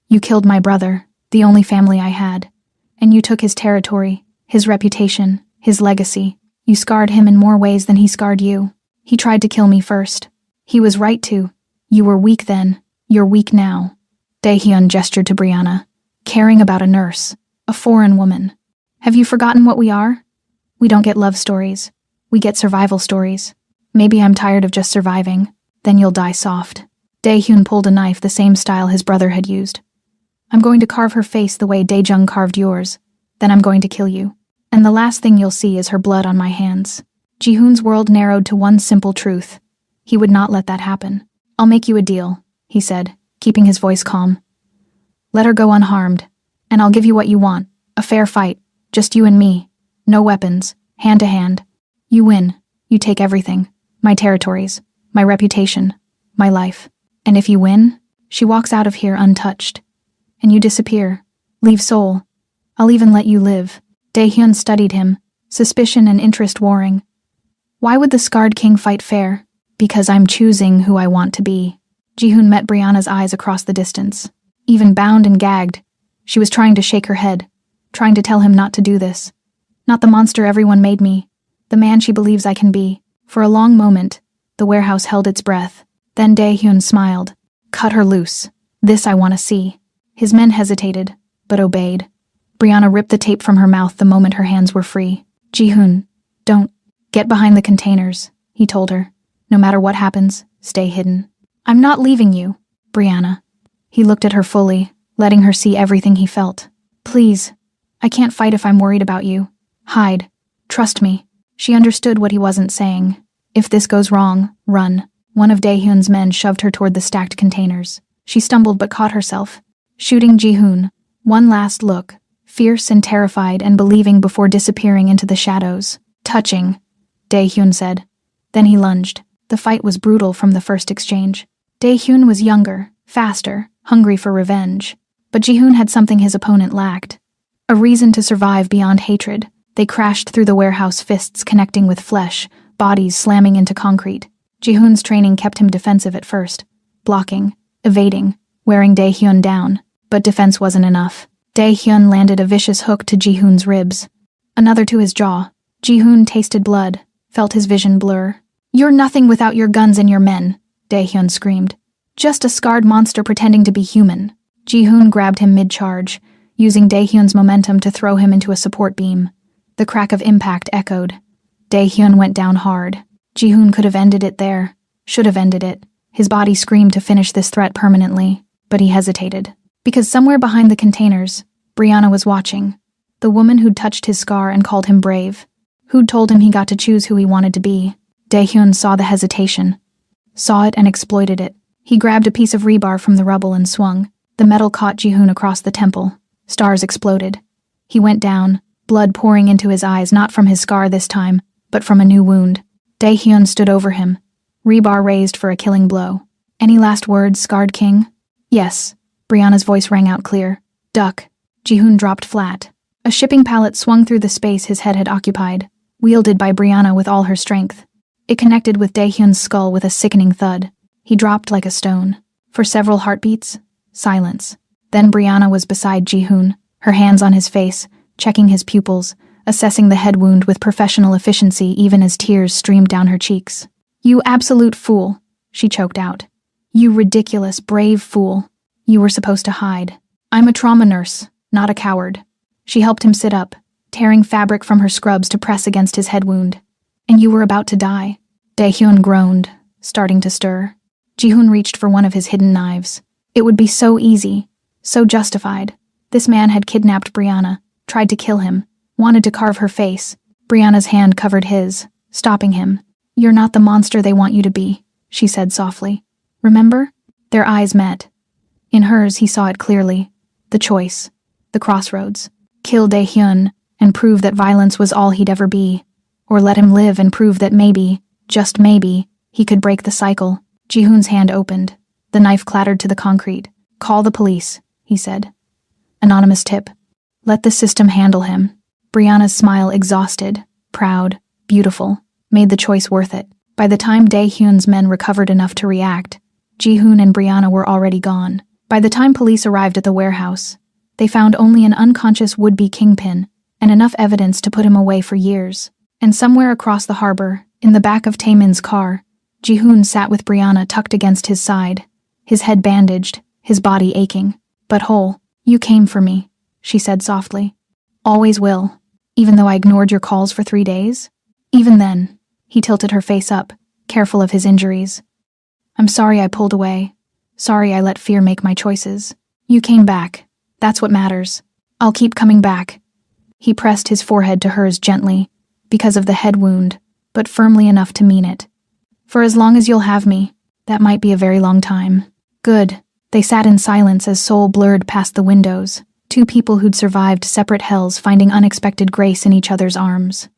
You killed my brother, the only family I had. And you took his territory, his reputation, his legacy. You scarred him in more ways than he scarred you. He tried to kill me first. He was right to. You were weak then. You're weak now. Daehyun gestured to Brianna, caring about a nurse, a foreign woman. Have you forgotten what we are? We don't get love stories. We get survival stories. Maybe I'm tired of just surviving. Then you'll die soft. Daehyun pulled a knife the same style his brother had used. I'm going to carve her face the way Daejung carved yours. Then I'm going to kill you. And the last thing you'll see is her blood on my hands. Jihoon's world narrowed to one simple truth. He would not let that happen. I'll make you a deal, he said, keeping his voice calm. Let her go unharmed, and I'll give you what you want, a fair fight, just you and me. No weapons, hand to hand. You win, you take everything, my territories, my reputation, my life. And if you win, she walks out of here untouched. And you disappear, leave Seoul. I'll even let you live. Daehyun studied him, suspicion and interest warring. Why would the scarred king fight fair? Because I'm choosing who I want to be. Jihoon met Brianna's eyes across the distance. Even bound and gagged, she was trying to shake her head, trying to tell him not to do this. Not the monster everyone made me, the man she believes I can be. For a long moment, the warehouse held its breath. Then Daehyun smiled. Cut her loose. This I want to see. His men hesitated, but obeyed. Brianna ripped the tape from her mouth the moment her hands were free. Jihoon, don't. Get behind the containers, he told her. No matter what happens, stay hidden. I'm not leaving you, Brianna. He looked at her fully, letting her see everything he felt. Please, I can't fight if I'm worried about you. Hide. Trust me. She understood what he wasn't saying. If this goes wrong, run. One of Daehyun's men shoved her toward the stacked containers. She stumbled but caught herself, shooting Jihoon. One last look, fierce and terrified and believing before disappearing into the shadows. Touching, Daehyun said. Then he lunged. The fight was brutal from the first exchange. Daehyun was younger, faster, hungry for revenge. But Jihoon had something his opponent lacked. A reason to survive beyond hatred. They crashed through the warehouse, fists connecting with flesh, bodies slamming into concrete. Jihoon's training kept him defensive at first, blocking, evading, wearing Daehyun down. But defense wasn't enough. Daehyun landed a vicious hook to Jihoon's ribs. Another to his jaw. Jihoon tasted blood, felt his vision blur. You're nothing without your guns and your men, Daehyun screamed. Just a scarred monster pretending to be human. Jihoon grabbed him mid-charge, using Daehyun's momentum to throw him into a support beam. The crack of impact echoed. Daehyun went down hard. Jihoon could have ended it there. Should have ended it. His body screamed to finish this threat permanently, but he hesitated. Because somewhere behind the containers, Brianna was watching. The woman who'd touched his scar and called him brave. Who'd told him he got to choose who he wanted to be. Daehyun saw the hesitation. Saw it and exploited it. He grabbed a piece of rebar from the rubble and swung. The metal caught Jihoon across the temple. Stars exploded. He went down, blood pouring into his eyes, not from his scar this time, but from a new wound. Daehyun stood over him. Rebar raised for a killing blow. Any last words, scarred king? Yes. Brianna's voice rang out clear. Duck. Jihoon dropped flat. A shipping pallet swung through the space his head had occupied, wielded by Brianna with all her strength. It connected with Daehyun's skull with a sickening thud. He dropped like a stone. For several heartbeats, silence. Then Brianna was beside Jihoon, her hands on his face, checking his pupils, assessing the head wound with professional efficiency even as tears streamed down her cheeks. You absolute fool, she choked out. You ridiculous, brave fool. You were supposed to hide. I'm a trauma nurse, not a coward. She helped him sit up, tearing fabric from her scrubs to press against his head wound. And you were about to die. Daehyun groaned, starting to stir. Jihoon reached for one of his hidden knives. It would be so easy, so justified. This man had kidnapped Brianna, tried to kill him, wanted to carve her face. Brianna's hand covered his, stopping him. You're not the monster they want you to be, she said softly. Remember? Their eyes met. In hers, he saw it clearly. The choice. The crossroads. Kill Daehyun and prove that violence was all he'd ever be. Or let him live and prove that maybe, just maybe, he could break the cycle. Jihoon's hand opened. The knife clattered to the concrete. Call the police, he said. Anonymous tip. Let the system handle him. Brianna's smile, exhausted, proud, beautiful, made the choice worth it. By the time Daehyun's men recovered enough to react, Jihoon and Brianna were already gone. By the time police arrived at the warehouse, they found only an unconscious would-be kingpin and enough evidence to put him away for years. And somewhere across the harbor, in the back of Taemin's car, Ji-hoon sat with Brianna tucked against his side, his head bandaged, his body aching, but whole. "You came for me," she said softly. "Always will. Even though I ignored your calls for 3 days? Even then." He tilted her face up, careful of his injuries. "I'm sorry I pulled away. Sorry I let fear make my choices. You came back. That's what matters. I'll keep coming back." He pressed his forehead to hers gently, because of the head wound, but firmly enough to mean it. "For as long as you'll have me, that might be a very long time." "Good." They sat in silence as Seoul blurred past the windows, two people who'd survived separate hells finding unexpected grace in each other's arms.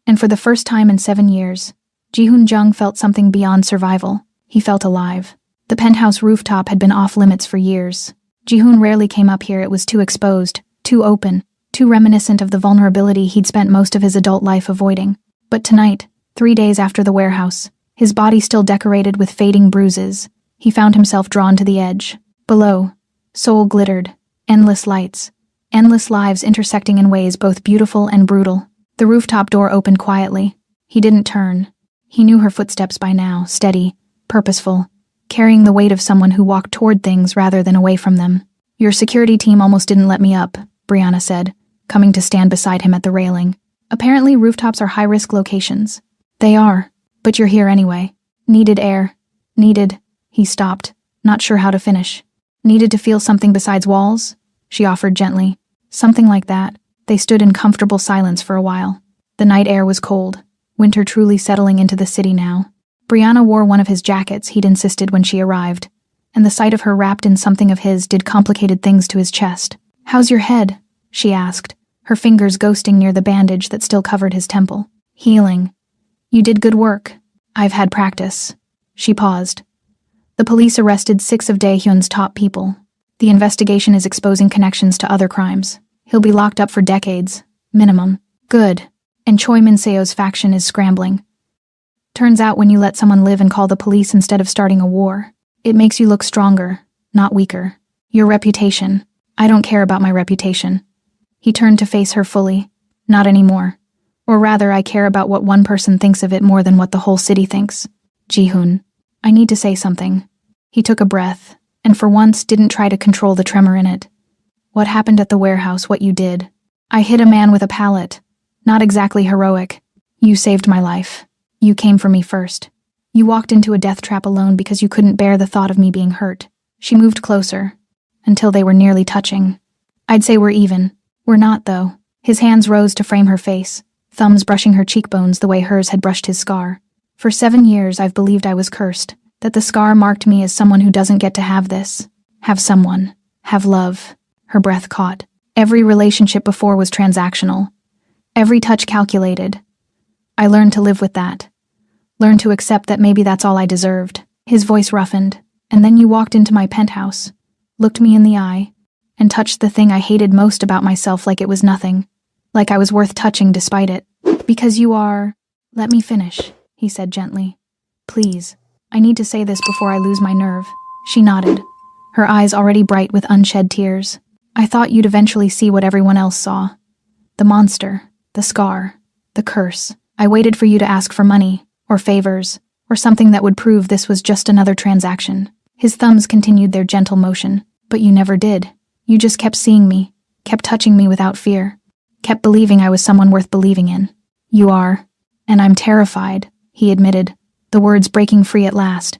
And for the first time in 7 years, Ji-hoon Jung felt something beyond survival. He felt alive. The penthouse rooftop had been off limits for years. Ji-hoon rarely came up here. It was too exposed, too open, too reminiscent of the vulnerability he'd spent most of his adult life avoiding. But tonight, 3 days after the warehouse, his body still decorated with fading bruises, he found himself drawn to the edge. Below, Seoul glittered, endless lights, endless lives intersecting in ways both beautiful and brutal. The rooftop door opened quietly. He didn't turn. He knew her footsteps by now, steady, purposeful, carrying the weight of someone who walked toward things rather than away from them. "Your security team almost didn't let me up," Brianna said, coming to stand beside him at the railing. "Apparently rooftops are high-risk locations." "They are, but you're here anyway. Needed air. Needed..." He stopped, not sure how to finish. "Needed to feel something besides walls?" she offered gently. "Something like that." They stood in comfortable silence for a while. The night air was cold, winter truly settling into the city now. Brianna wore one of his jackets he'd insisted when she arrived, and the sight of her wrapped in something of his did complicated things to his chest. "How's your head?" she asked, her fingers ghosting near the bandage that still covered his temple. "Healing. You did good work. I've had practice." She paused. "The police arrested 6 of Daehyun's top people. The investigation is exposing connections to other crimes. He'll be locked up for decades, minimum." "Good. And Choi Min-seo's faction is scrambling. Turns out when you let someone live and call the police instead of starting a war, it makes you look stronger, not weaker. Your reputation. I don't care about my reputation." He turned to face her fully. "Not anymore. Or rather, I care about what one person thinks of it more than what the whole city thinks. Ji-hoon, I need to say something." He took a breath, and for once didn't try to control the tremor in it. "What happened at the warehouse, what you did. I hit a man with a pallet. Not exactly heroic. You saved my life. You came for me first. You walked into a death trap alone because you couldn't bear the thought of me being hurt." She moved closer, until they were nearly touching. "I'd say we're even. We're not, though." His hands rose to frame her face, thumbs brushing her cheekbones the way hers had brushed his scar. "For 7 years I've believed I was cursed, that the scar marked me as someone who doesn't get to have this. Have someone. Have love." Her breath caught. "Every relationship before was transactional. Every touch calculated. I learned to live with that. Learned to accept that maybe that's all I deserved." His voice roughened. "And then you walked into my penthouse, looked me in the eye, and touched the thing I hated most about myself like it was nothing. Like I was worth touching despite it. Because you are..." "Let me finish," he said gently. "Please. I need to say this before I lose my nerve." She nodded, her eyes already bright with unshed tears. "I thought you'd eventually see what everyone else saw. The monster, the scar, the curse. I waited for you to ask for money, or favors, or something that would prove this was just another transaction." His thumbs continued their gentle motion. "But you never did. You just kept seeing me, kept touching me without fear, kept believing I was someone worth believing in." "You are. And I'm terrified," he admitted, the words breaking free at last.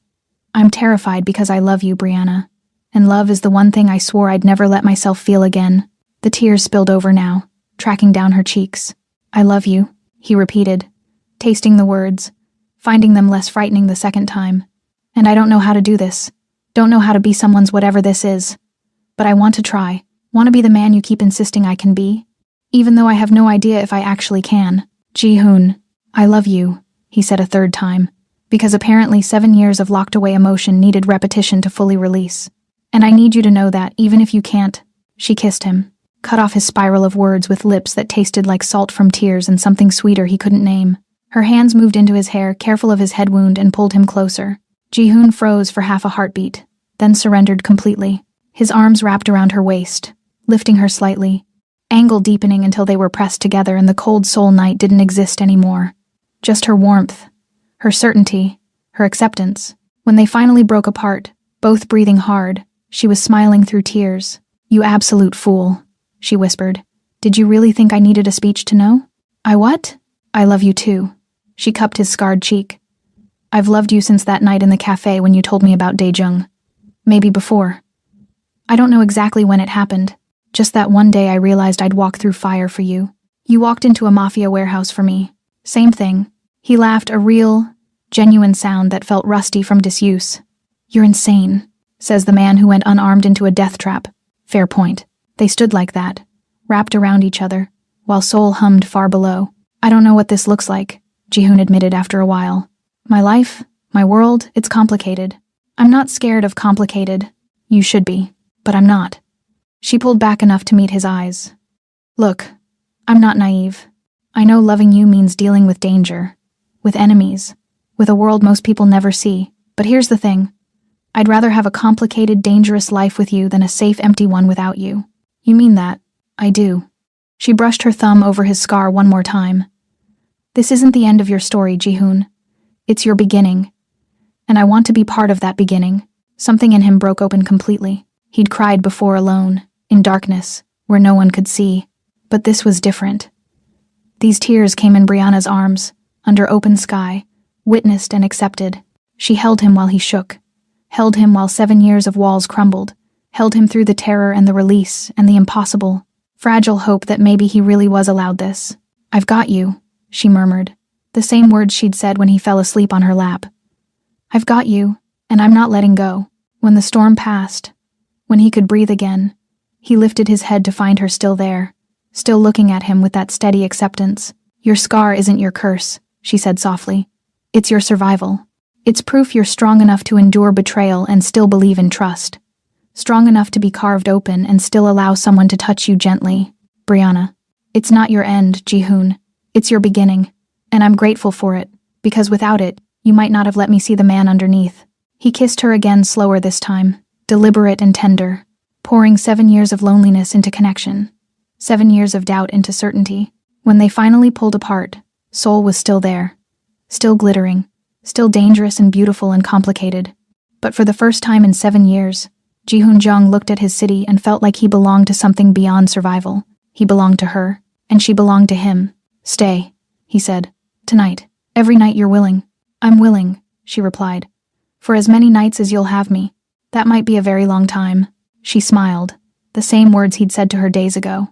"I'm terrified because I love you, Brianna. And love is the one thing I swore I'd never let myself feel again." The tears spilled over now, tracking down her cheeks. "I love you," he repeated, tasting the words, finding them less frightening the second time. "And I don't know how to do this. Don't know how to be someone's whatever this is. But I want to try. Want to be the man you keep insisting I can be. Even though I have no idea if I actually can." "Ji-hoon, I love you," he said a third time, because apparently 7 years of locked-away emotion needed repetition to fully release. "And I need you to know that, even if you can't." She kissed him, cut off his spiral of words with lips that tasted like salt from tears and something sweeter he couldn't name. Her hands moved into his hair, careful of his head wound, and pulled him closer. Ji-hoon froze for half a heartbeat, then surrendered completely. His arms wrapped around her waist, lifting her slightly, angle deepening until they were pressed together and the cold soul night didn't exist anymore. Just her warmth, her certainty, her acceptance. When they finally broke apart, both breathing hard, she was smiling through tears. "You absolute fool," she whispered. "Did you really think I needed a speech to know?" "I what?" "I love you too." She cupped his scarred cheek. "I've loved you since that night in the cafe when you told me about Daejung. Maybe before. I don't know exactly when it happened. Just that one day I realized I'd walk through fire for you. You walked into a mafia warehouse for me. Same thing." He laughed, a real, genuine sound that felt rusty from disuse. "You're insane," says the man who went unarmed into a death trap. Fair point. They stood like that, wrapped around each other, while Seoul hummed far below. "I don't know what this looks like," Ji-hoon admitted after a while. "My life, my world, it's complicated. I'm not scared of complicated. You should be, but I'm not." She pulled back enough to meet his eyes. "Look, I'm not naive. I know loving you means dealing with danger, with enemies, with a world most people never see. But here's the thing. I'd rather have a complicated, dangerous life with you than a safe, empty one without you." "You mean that?" "I do." She brushed her thumb over his scar one more time. "This isn't the end of your story, Ji-hoon. It's your beginning. And I want to be part of that beginning." Something in him broke open completely. He'd cried before alone, in darkness, where no one could see. But this was different. These tears came in Brianna's arms, under open sky, witnessed and accepted. She held him while he shook, held him while 7 years of walls crumbled, held him through the terror and the release and the impossible, fragile hope that maybe he really was allowed this. "I've got you," she murmured, the same words she'd said when he fell asleep on her lap. "I've got you, and I'm not letting go." When the storm passed, when he could breathe again, he lifted his head to find her still there, still looking at him with that steady acceptance. "Your scar isn't your curse," she said softly. "It's your survival. It's proof you're strong enough to endure betrayal and still believe in trust. Strong enough to be carved open and still allow someone to touch you gently. Brianna, it's not your end, Ji-hoon. It's your beginning. And I'm grateful for it, because without it, you might not have let me see the man underneath." He kissed her again, slower this time, deliberate and tender, pouring 7 years of loneliness into connection, 7 years of doubt into certainty. When they finally pulled apart, Seoul was still there, still glittering, still dangerous and beautiful and complicated. But for the first time in 7 years, Ji-hoon Jung looked at his city and felt like he belonged to something beyond survival. He belonged to her, and she belonged to him. "Stay," he said. "Tonight. Every night you're willing." "I'm willing," she replied. "For as many nights as you'll have me. That might be a very long time." She smiled, the same words he'd said to her days ago.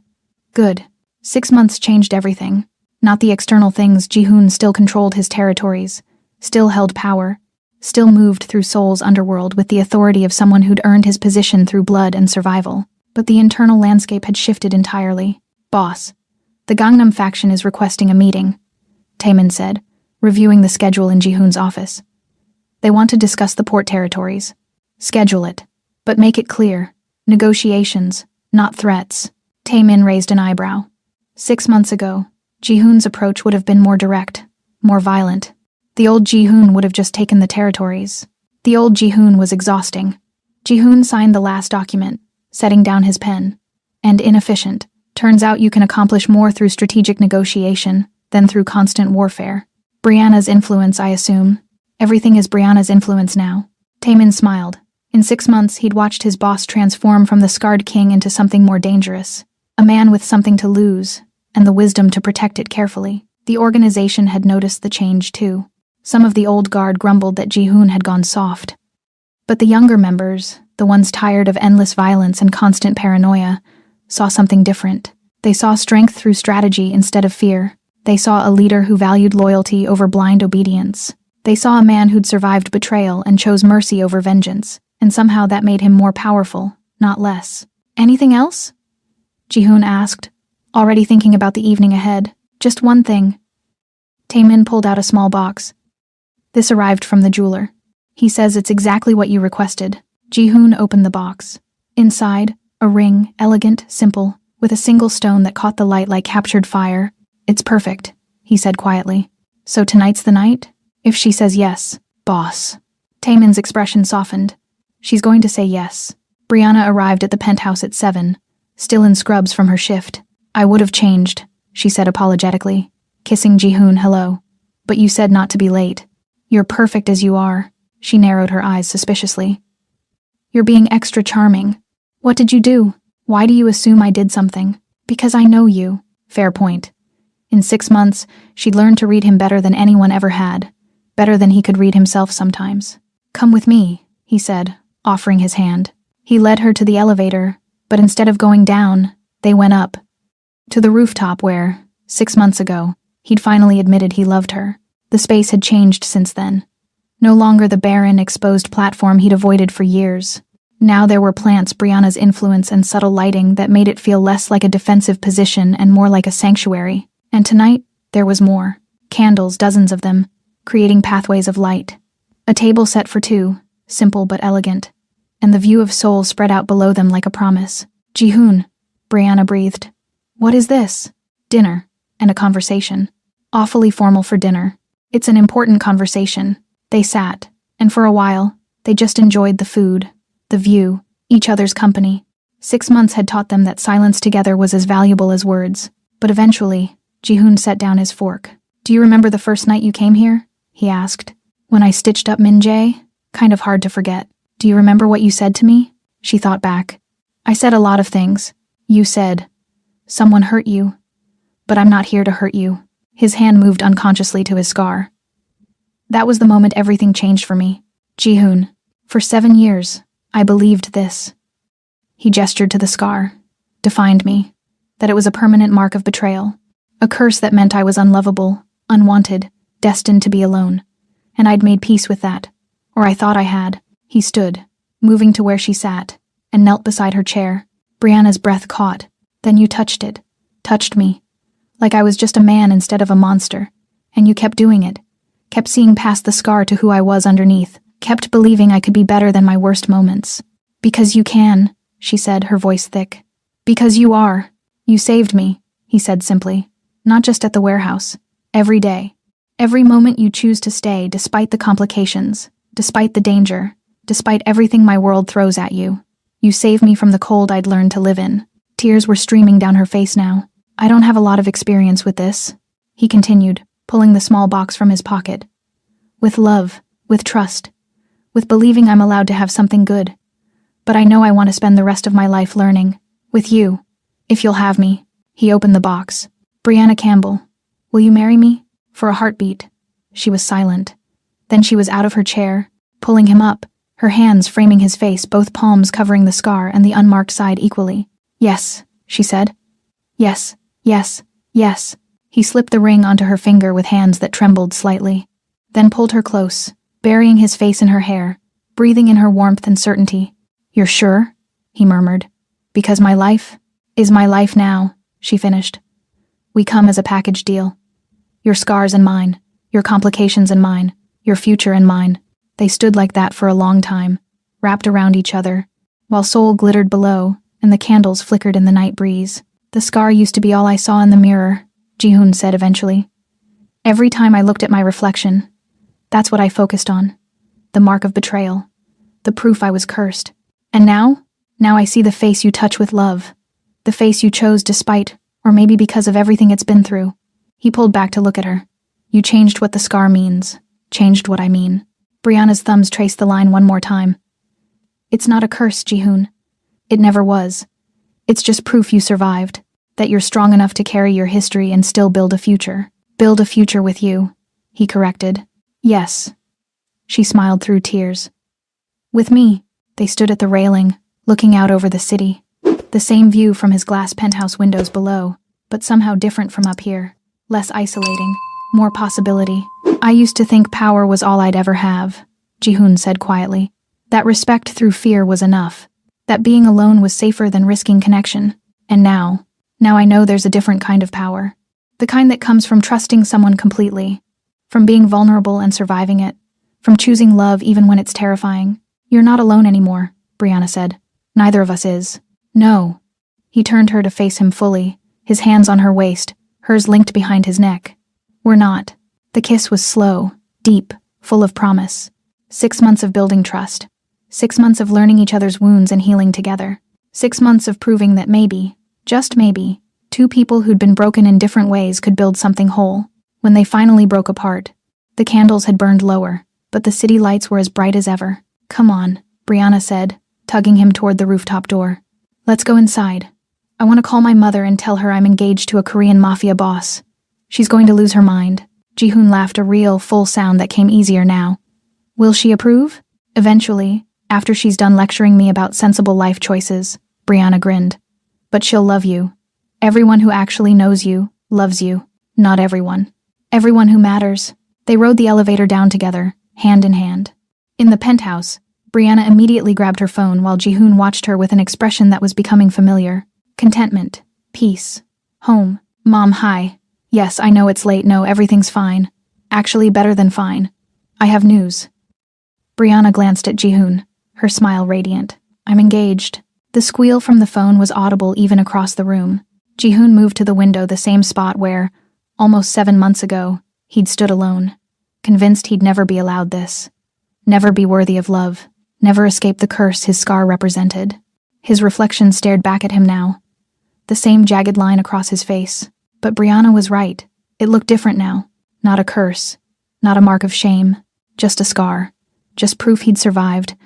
Good. 6 months changed everything. Not the external things. Ji-hoon still controlled his territories, still held power, still moved through Seoul's underworld with the authority of someone who'd earned his position through blood and survival. But the internal landscape had shifted entirely. "Boss, the Gangnam faction is requesting a meeting," Taemin said, reviewing the schedule in Ji-hoon's office. "They want to discuss the port territories. Schedule it, but make it clear. Negotiations, not threats." Taemin raised an eyebrow. 6 months ago, Ji-hoon's approach would have been more direct, more violent. The old Ji-hoon would have just taken the territories. The old Ji-hoon was exhausting. Ji-hoon signed the last document, setting down his pen. "And inefficient. Turns out you can accomplish more through strategic negotiation than through constant warfare. Brianna's influence, I assume. Everything is Brianna's influence now." Taemin smiled. In 6 months, he'd watched his boss transform from the scarred king into something more dangerous. A man with something to lose, and the wisdom to protect it carefully. The organization had noticed the change, too. Some of the old guard grumbled that Ji-hoon had gone soft. But the younger members, the ones tired of endless violence and constant paranoia, saw something different. They saw strength through strategy instead of fear. They saw a leader who valued loyalty over blind obedience. They saw a man who'd survived betrayal and chose mercy over vengeance, and somehow that made him more powerful, not less. "Anything else?" Ji-hoon asked, already thinking about the evening ahead. "Just one thing." Taemin pulled out a small box. "This arrived from the jeweler. He says it's exactly what you requested." Ji-hoon opened the box. Inside, a ring, elegant, simple, with a single stone that caught the light like captured fire. "It's perfect," he said quietly. "So tonight's the night? If she says yes, boss." Taemin's expression softened. "She's going to say yes." Brianna arrived at the penthouse at 7, still in scrubs from her shift. "I would have changed," she said apologetically, kissing Ji-hoon hello. "But you said not to be late." You're perfect as you are. She narrowed her eyes suspiciously. You're being extra charming. What did you do? Why do you assume I did something? Because I know you. Fair point. In 6 months, she'd learned to read him better than anyone ever had. Better than he could read himself sometimes. Come with me, he said, offering his hand. He led her to the elevator, but instead of going down, they went up. To the rooftop where, 6 months ago, he'd finally admitted he loved her. The space had changed since then. No longer the barren, exposed platform he'd avoided for years. Now there were plants, Brianna's influence, and subtle lighting that made it feel less like a defensive position and more like a sanctuary. And tonight, there was more. Candles, dozens of them, creating pathways of light. A table set for two, simple but elegant. And the view of Seoul spread out below them like a promise. Ji-hoon, Brianna breathed. What is this? Dinner, and a conversation. Awfully formal for dinner. It's an important conversation. They sat, and for a while, they just enjoyed the food, the view, each other's company. 6 months had taught them that silence together was as valuable as words. But eventually, Ji-hoon set down his fork. Do you remember the first night you came here? He asked. When I stitched up Min-jae? Kind of hard to forget. Do you remember what you said to me? She thought back. I said a lot of things. You said, someone hurt you. But I'm not here to hurt you. His hand moved unconsciously to his scar. That was the moment everything changed for me. Ji-hoon, for 7 years, I believed this. He gestured to the scar, defined me, that it was a permanent mark of betrayal, a curse that meant I was unlovable, unwanted, destined to be alone. And I'd made peace with that, or I thought I had. He stood, moving to where she sat, and knelt beside her chair. Brianna's breath caught. Then you touched it, touched me, like I was just a man instead of a monster. And you kept doing it, kept seeing past the scar to who I was underneath, kept believing I could be better than my worst moments. Because you can, she said, her voice thick. Because you are. You saved me, he said simply. Not just at the warehouse. Every day. Every moment you choose to stay, despite the complications, despite the danger, despite everything my world throws at you. You saved me from the cold I'd learned to live in. Tears were streaming down her face now. I don't have a lot of experience with this, he continued, pulling the small box from his pocket. With love, with trust, with believing I'm allowed to have something good. But I know I want to spend the rest of my life learning. With you. If you'll have me. He opened the box. Brianna Campbell, will you marry me? For a heartbeat. She was silent. Then she was out of her chair, pulling him up, her hands framing his face, both palms covering the scar and the unmarked side equally. Yes, she said. Yes, yes, yes. He slipped the ring onto her finger with hands that trembled slightly, then pulled her close, burying his face in her hair, breathing in her warmth and certainty. You're sure? He murmured. Because my life is my life now, she finished. We come as a package deal. Your scars and mine, your complications and mine, your future and mine. They stood like that for a long time, wrapped around each other, while Seoul glittered below and the candles flickered in the night breeze. The scar used to be all I saw in the mirror, Ji-hoon said eventually. Every time I looked at my reflection, that's what I focused on. The mark of betrayal. The proof I was cursed. And now I see the face you touch with love. The face you chose despite, or maybe because of everything it's been through. He pulled back to look at her. You changed what the scar means. Changed what I mean. Brianna's thumbs traced the line one more time. It's not a curse, Ji-hoon. It never was. It's just proof you survived. That you're strong enough to carry your history and still build a future. Build a future with you, he corrected. Yes. She smiled through tears. With me. They stood at the railing, looking out over the city. The same view from his glass penthouse windows below, but somehow different from up here. Less isolating, more possibility. I used to think power was all I'd ever have, Ji-hoon said quietly. That respect through fear was enough. That being alone was safer than risking connection. And now I know there's a different kind of power. The kind that comes from trusting someone completely. From being vulnerable and surviving it. From choosing love even when it's terrifying. You're not alone anymore, Brianna said. Neither of us is. No. He turned her to face him fully, his hands on her waist, hers linked behind his neck. We're not. The kiss was slow, deep, full of promise. 6 months of building trust. 6 months of learning each other's wounds and healing together. 6 months of proving that maybe, just maybe, two people who'd been broken in different ways could build something whole. When they finally broke apart, The candles had burned lower, but the city lights were as bright as ever. "Come on," Brianna said, tugging him toward the rooftop door. "Let's go inside. I want to call my mother and tell her I'm engaged to a Korean mafia boss. She's going to lose her mind." Ji-hoon laughed, a real, full sound that came easier now. "Will she approve?" "Eventually, after she's done lecturing me about sensible life choices," Brianna grinned. "But she'll love you. Everyone who actually knows you loves you. Not everyone. Everyone who matters." They rode the elevator down together, hand in hand. In the penthouse, Brianna immediately grabbed her phone while Ji-hoon watched her with an expression that was becoming familiar. Contentment. Peace. Home. "Mom, hi. Yes, I know it's late. No, everything's fine. Actually, better than fine. I have news." Brianna glanced at Ji-hoon, her smile radiant. "I'm engaged." The squeal from the phone was audible even across the room. Ji-hoon moved to the window, the same spot where, almost 7 months ago, he'd stood alone, convinced he'd never be allowed this. Never be worthy of love. Never escape the curse his scar represented. His reflection stared back at him now. The same jagged line across his face. But Brianna was right. It looked different now. Not a curse. Not a mark of shame. Just a scar. Just proof he'd survived.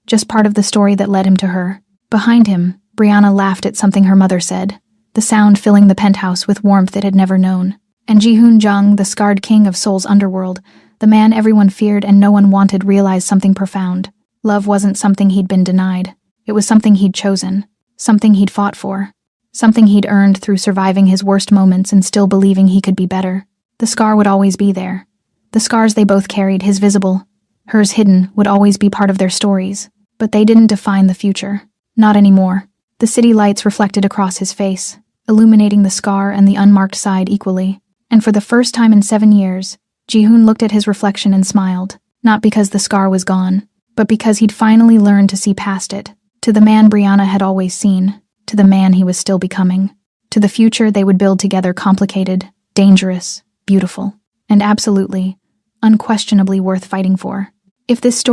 Just part of the story that led him to her. Behind him, Brianna laughed at something her mother said, the sound filling the penthouse with warmth it had never known. And Ji-hoon Jung, the scarred king of Seoul's underworld, the man everyone feared and no one wanted, realized something profound. Love wasn't something he'd been denied. It was something he'd chosen. Something he'd fought for. Something he'd earned through surviving his worst moments and still believing he could be better. The scar would always be there. The scars they both carried, his visible, hers hidden, would always be part of their stories. But they didn't define the future. Not anymore. The city lights reflected across his face, illuminating the scar and the unmarked side equally. And for the first time in 7 years, Ji-hoon looked at his reflection and smiled, not because the scar was gone, but because he'd finally learned to see past it, to the man Brianna had always seen, to the man he was still becoming, to the future they would build together, complicated, dangerous, beautiful, and absolutely, unquestionably worth fighting for. If this story